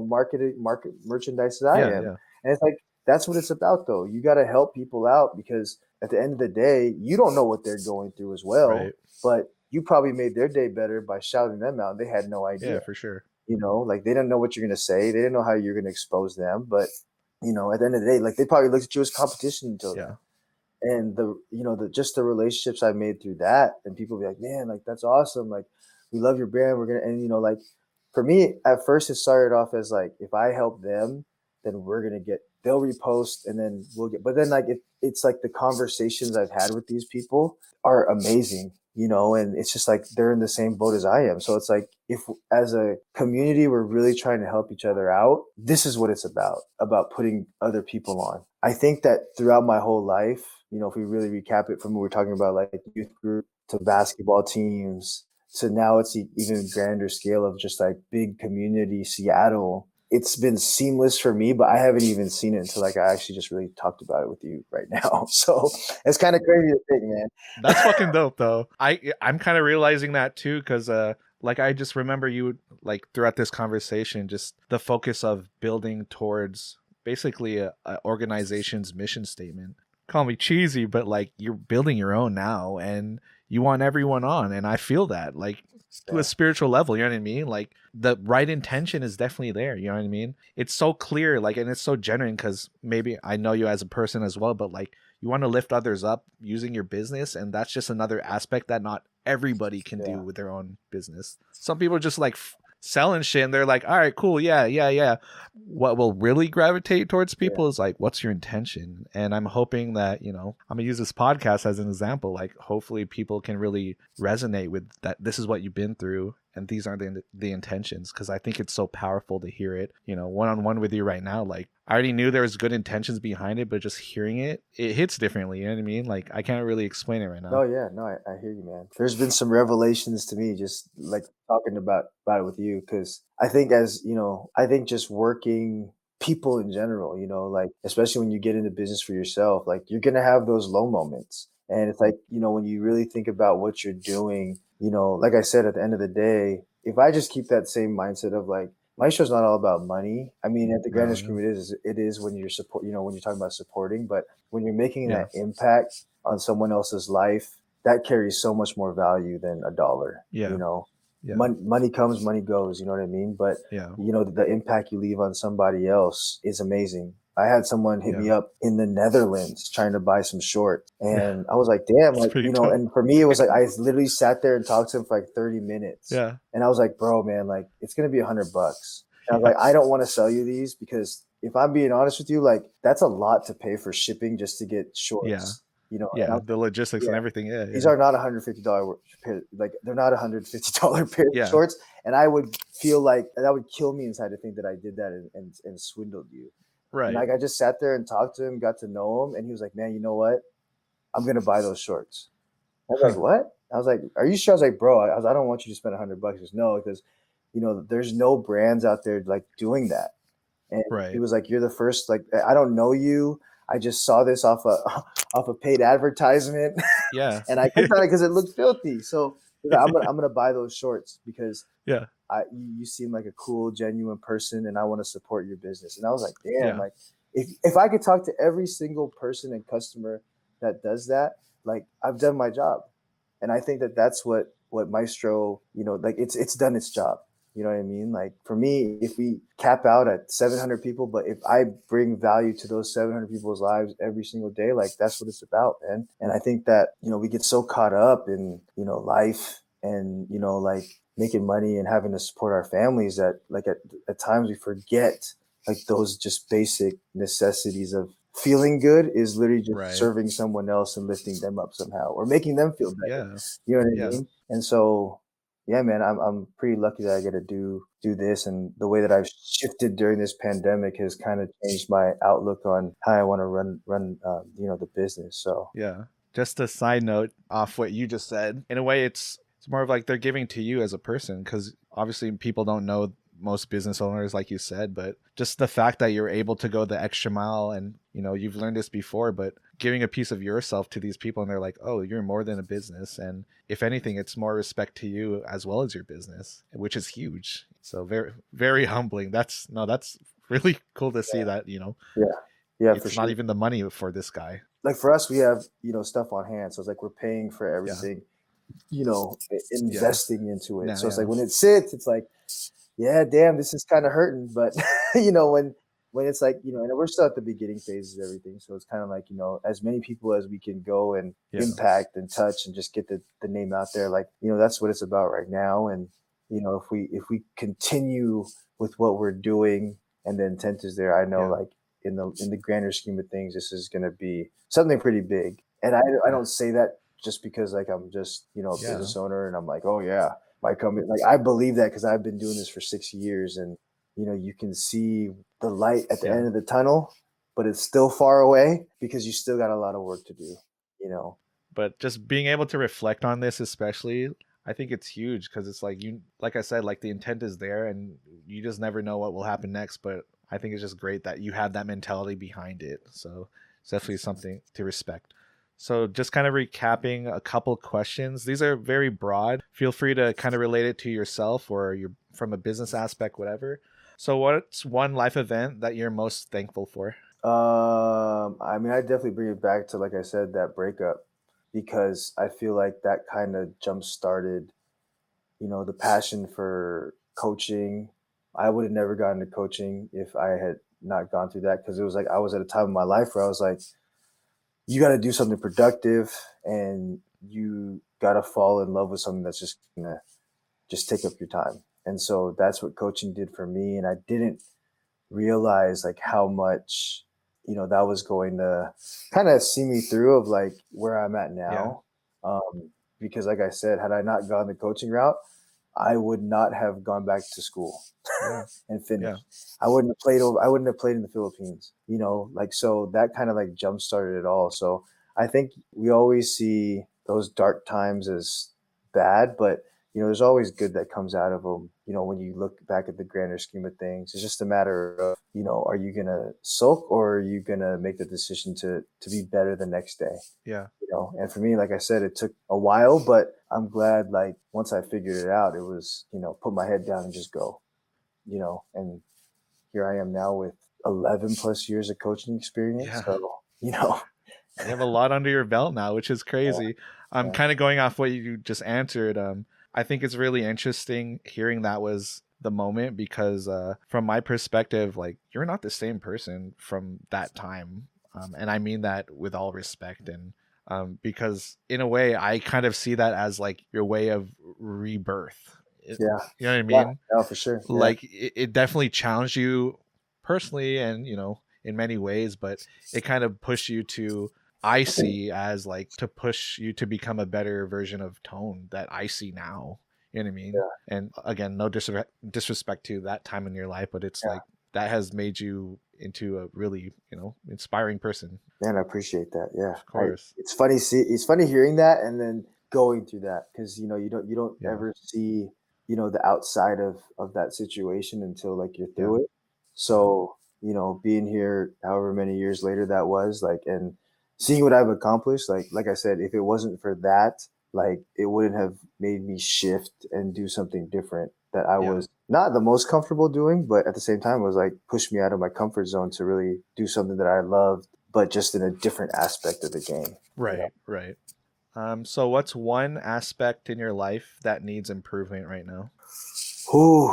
market merchandise that I am. And it's like, that's what it's about though. You got to help people out, because at the end of the day, you don't know what they're going through as well, but you probably made their day better by shouting them out. They had no idea. Yeah, for sure. Like they didn't know what you're going to say. They didn't know how you're going to expose them, but at the end of the day, like they probably looked at you as competition until then. And just the relationships I made through that, and people be like, man, like that's awesome. Like we love your brand. We're going to, and like for me at first it started off as like, if I help them, then they'll repost and then we'll get, but then like it's like the conversations I've had with these people are amazing, and it's just like they're in the same boat as I am. So it's like, if as a community we're really trying to help each other out, this is what it's about putting other people on. I think that throughout my whole life, if we really recap it from what we're talking about, like youth group to basketball teams, so now it's even grander scale of just like big community Seattle. It's been seamless for me, but I haven't even seen it until like I actually just really talked about it with you right now. So it's kind of crazy to think, man. That's fucking dope though. I'm kind of realizing that too, because like I just remember you like throughout this conversation, just the focus of building towards basically a organization's mission statement. Call me cheesy, but like you're building your own now, and you want everyone on, and I feel that like to a spiritual level, you know what I mean? Like the right intention is definitely there, you know what I mean? It's so clear, like, and it's so genuine, because maybe I know you as a person as well, but like you want to lift others up using your business, and that's just another aspect that not everybody can do with their own business. Some people just like selling shit, and they're like, all right, cool, yeah. What will really gravitate towards people is like, what's your intention? And I'm hoping that, I'm gonna use this podcast as an example. Like, hopefully people can really resonate with that. This is what you've been through, and these aren't the intentions, because I think it's so powerful to hear it, one-on-one with you right now. Like, I already knew there was good intentions behind it, but just hearing it hits differently, you know what I mean? Like, I can't really explain it right now. Oh yeah, no, I hear you, man. There's been some revelations to me just like talking about it with you, because I think just working people in general, like especially when you get into business for yourself, like you're gonna have those low moments. And it's like, when you really think about what you're doing, like I said, at the end of the day, if I just keep that same mindset of like, my show's not all about money. I mean, at the No, grander yeah. scheme, it is when you're support, when you're talking about supporting, but when you're making Yeah. that impact on someone else's life, that carries so much more value than a dollar. Yeah. Yeah. Money comes, money goes. You know what I mean? But Yeah. the impact you leave on somebody else is amazing. I had someone hit me up in the Netherlands trying to buy some shorts. And I was like, damn, It's like, pretty tough. and for me, it was like, I literally sat there and talked to him for like 30 minutes. Yeah. And I was like, bro, man, like, it's going to be $100. And I was Yeah. like, I don't want to sell you these because if I'm being honest with you, like, that's a lot to pay for shipping just to get shorts, and Yeah. The logistics and everything. Yeah. these are not $150 pair, like they're not $150 pair of Yeah. shorts. And I would feel like that would kill me inside to think that I did that and swindled you. And Right. like I just sat there and talked to him, got to know him, and he was like, man, you know what? I'm gonna buy those shorts. I was like, what? I was like, are you sure? I was like, bro, I don't want you to spend $100. He goes, no, because there's no brands out there like doing that. And he Right. was like, you're the first, like, I don't know you. I just saw this off a paid advertisement. Yeah. And I clicked on it because it looked filthy. So he's like, I'm gonna buy those shorts because Yeah. you seem like a cool, genuine person, and I want to support your business. And I was like, damn, Yeah. like if I could talk to every single person and customer that does that, like I've done my job. And I think that that's what Maestro, like it's done its job. You know what I mean? Like for me, if we cap out at 700 people, but if I bring value to those 700 people's lives every single day, like that's what it's about, man. And I think that, we get so caught up in, life and, like making money and having to support our families that like at times we forget like those just basic necessities of feeling good is literally just Right. serving someone else and lifting them up somehow or making them feel better. Yeah. You know what I Yeah. mean? And so, yeah, man, I'm pretty lucky that I get to do this, and the way that I've shifted during this pandemic has kind of changed my outlook on how I want to run the business. So Yeah. Just a side note off what you just said. In a way, it's more of like they're giving to you as a person, because obviously people don't know most business owners, like you said, but just the fact that you're able to go the extra mile, and you've learned this before, but giving a piece of yourself to these people, and they're like, oh, you're more than a business, and if anything, it's more respect to you as well as your business, which is huge. So very, very humbling. That's really cool to see that. yeah, it's for not sure. even the money for this guy. Like for us, we have stuff on hand, so it's like we're paying for everything, investing into it. Yeah, So it's yeah. like when it sits, it's like, yeah, damn, this is kind of hurting. But when it's like, and we're still at the beginning phases of everything. So it's kind of like, as many people as we can go and Yeah. impact and touch and just get the name out there. Like, that's what it's about right now. And, if we continue with what we're doing and the intent is there, I know Yeah. like in the grander scheme of things, this is going to be something pretty big. And I don't say that just because like I'm just, a business owner and I'm like, oh yeah, my company, like I believe that because I've been doing this for 6 years, and you can see the light at the end of the tunnel, but it's still far away because you still got a lot of work to do. But just being able to reflect on this, especially, I think it's huge, because it's like like I said, like the intent is there, and you just never know what will happen next. But I think it's just great that you have that mentality behind it. So it's definitely something to respect. So just kind of recapping a couple questions. These are very broad. Feel free to kind of relate it to yourself or you're from a business aspect, whatever. So what's one life event that you're most thankful for? I mean, I definitely bring it back to, like I said, that breakup, because I feel like that kind of jump started, the passion for coaching. I would have never gotten into coaching if I had not gone through that, because it was like I was at a time in my life where I was like, you got to do something productive, and you got to fall in love with something that's just gonna just take up your time. And so that's what coaching did for me. And I didn't realize like how much, that was going to kind of see me through of like where I'm at now. Because like I said, had I not gone the coaching route, I would not have gone back to school and finished. I wouldn't have played in the Philippines, like, so that kind of like jump started it all. So I think we always see those dark times as bad, but there's always good that comes out of them. When you look back at the grander scheme of things, it's just a matter of, are you going to sulk or are you going to make the decision to be better the next day? Yeah. And for me, like I said, it took a while, but I'm glad, like, once I figured it out, it was, put my head down and just go, and here I am now with 11 plus years of coaching experience. Yeah. So, You have a lot under your belt now, which is crazy. I'm yeah. kind of going off what you just answered. I think it's really interesting hearing that was the moment because from my perspective, like you're not the same person from that time. And I mean that with all respect. And because in a way, I kind of see that as like your way of rebirth. Yeah. You know what I Yeah. mean? No, for sure. Yeah. Like it definitely challenged you personally and, in many ways, but it kind of pushed you to, I see as like to push you to become a better version of Tone that I see now. You know what I mean? Yeah. And again, no disrespect to that time in your life, but it's Yeah. like that has made you into a really, inspiring person. Man, I appreciate that. Yeah. Of course. It's funny hearing that and then going through that because, you don't Yeah. ever see, the outside of that situation until like you're Yeah. through it. So, being here however many years later that was like, and seeing what I've accomplished, like I said, if it wasn't for that, like it wouldn't have made me shift and do something different that I Yeah. was not the most comfortable doing, but at the same time was like pushed me out of my comfort zone to really do something that I loved, but just in a different aspect of the game. Right. Right. So what's one aspect in your life that needs improvement right now? Ooh,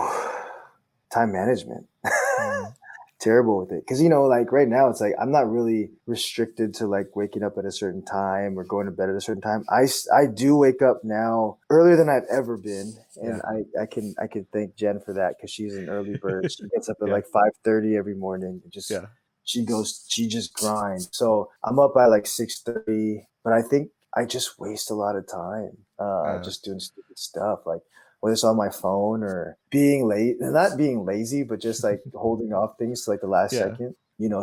time management. Mm. Terrible with it because like right now it's like I'm not really restricted to like waking up at a certain time or going to bed at a certain time. I do wake up now earlier than I've ever been, and I can thank Jen for that because she's an early bird. She gets up at Yeah. like 5:30 every morning and just Yeah. she just grinds. So I'm up by like 6:30, but I think I just waste a lot of time just doing stupid stuff like whether it's on my phone or being late, not being lazy, but just like holding off things to like the last Yeah. second,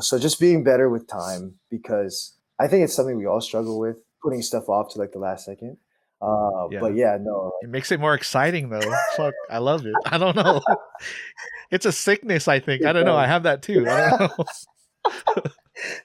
so just being better with time because I think it's something we all struggle with, putting stuff off to like the last second. Yeah. But yeah, no. It makes it more exciting though. Fuck, I love it. I don't know. It's a sickness, I think. I don't know. I have that too. I don't know.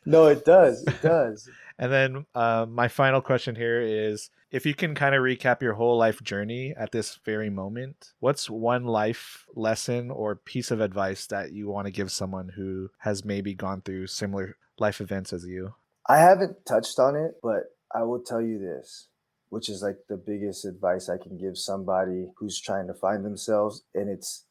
No, it does. It does. And then my final question here is if you can kind of recap your whole life journey at this very moment, what's one life lesson or piece of advice that you want to give someone who has maybe gone through similar life events as you? I haven't touched on it, but I will tell you this, which is like the biggest advice I can give somebody who's trying to find themselves. And it's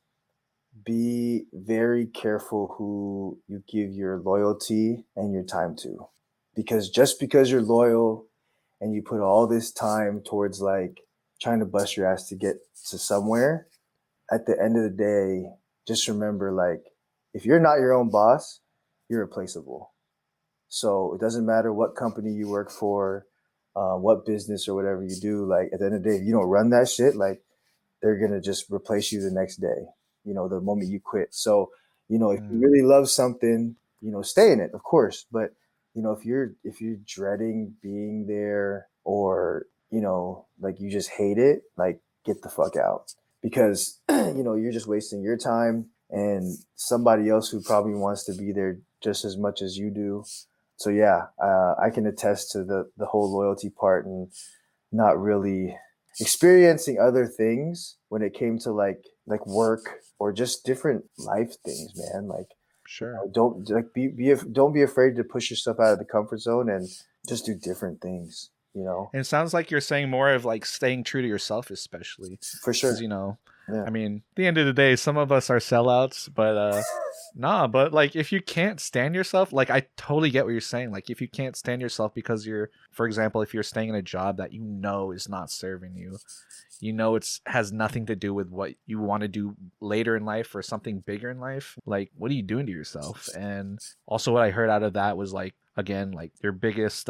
be very careful who you give your loyalty and your time to. Because just because you're loyal and you put all this time towards like trying to bust your ass to get to somewhere, at the end of the day, just remember like if you're not your own boss, you're replaceable. So it doesn't matter what company you work for, what business or whatever you do. Like at the end of the day, if you don't run that shit, like they're gonna just replace you the next day. The moment you quit. So if you really love something, stay in it, of course. But if you're dreading being there or like you just hate it, like get the fuck out because you're just wasting your time and somebody else who probably wants to be there just as much as you do. So yeah, I can attest to the whole loyalty part and not really experiencing other things when it came to like work or just different life things, man. Like Sure. don't like don't be afraid to push yourself out of the comfort zone and just do different things. And it sounds like you're saying more of like staying true to yourself, especially For sure. because Yeah. I mean, at the end of the day, some of us are sellouts, but nah, but like if you can't stand yourself, like I totally get what you're saying. Like if you can't stand yourself because you're, for example, if you're staying in a job that is not serving you, it's has nothing to do with what you want to do later in life or something bigger in life. Like, what are you doing to yourself? And also what I heard out of that was like, again, like your biggest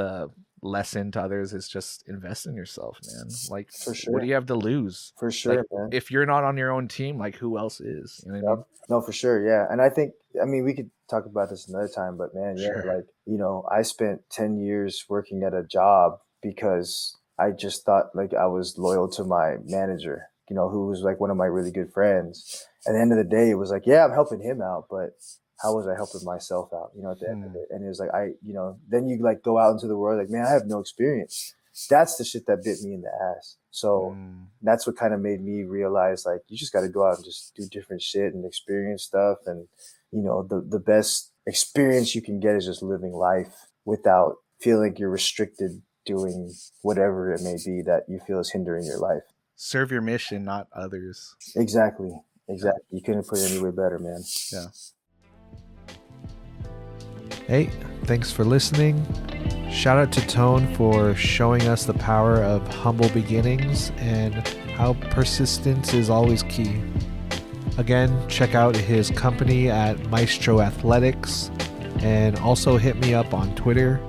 lesson to others is just invest in yourself, man. Like, For sure. what do you have to lose? For sure, Like, man. if you're not on your own team, like who else is? You know what I mean? No, for sure. Yeah. And I mean, we could talk about this another time, but man, yeah, Sure. like, I spent 10 years working at a job because I just thought like I was loyal to my manager, who was like one of my really good friends. At the end of the day, it was like, yeah, I'm helping him out, but how was I helping myself out, at the end of it? And it was like, then you like go out into the world like, man, I have no experience. That's the shit that bit me in the ass. So that's what kind of made me realize, like, you just got to go out and just do different shit and experience stuff. And, you know, the best experience you can get is just living life without feeling like you're restricted doing whatever it may be that you feel is hindering your life. Serve your mission, not others. Exactly. You couldn't put it any way better, man. Yeah. Hey, thanks for listening. Shout out to Tone for showing us the power of humble beginnings and how persistence is always key. Again, check out his company at Maestro Athletics, and also hit me up on Twitter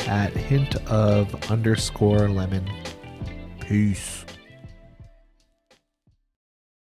at @hint_of_lemon. Peace.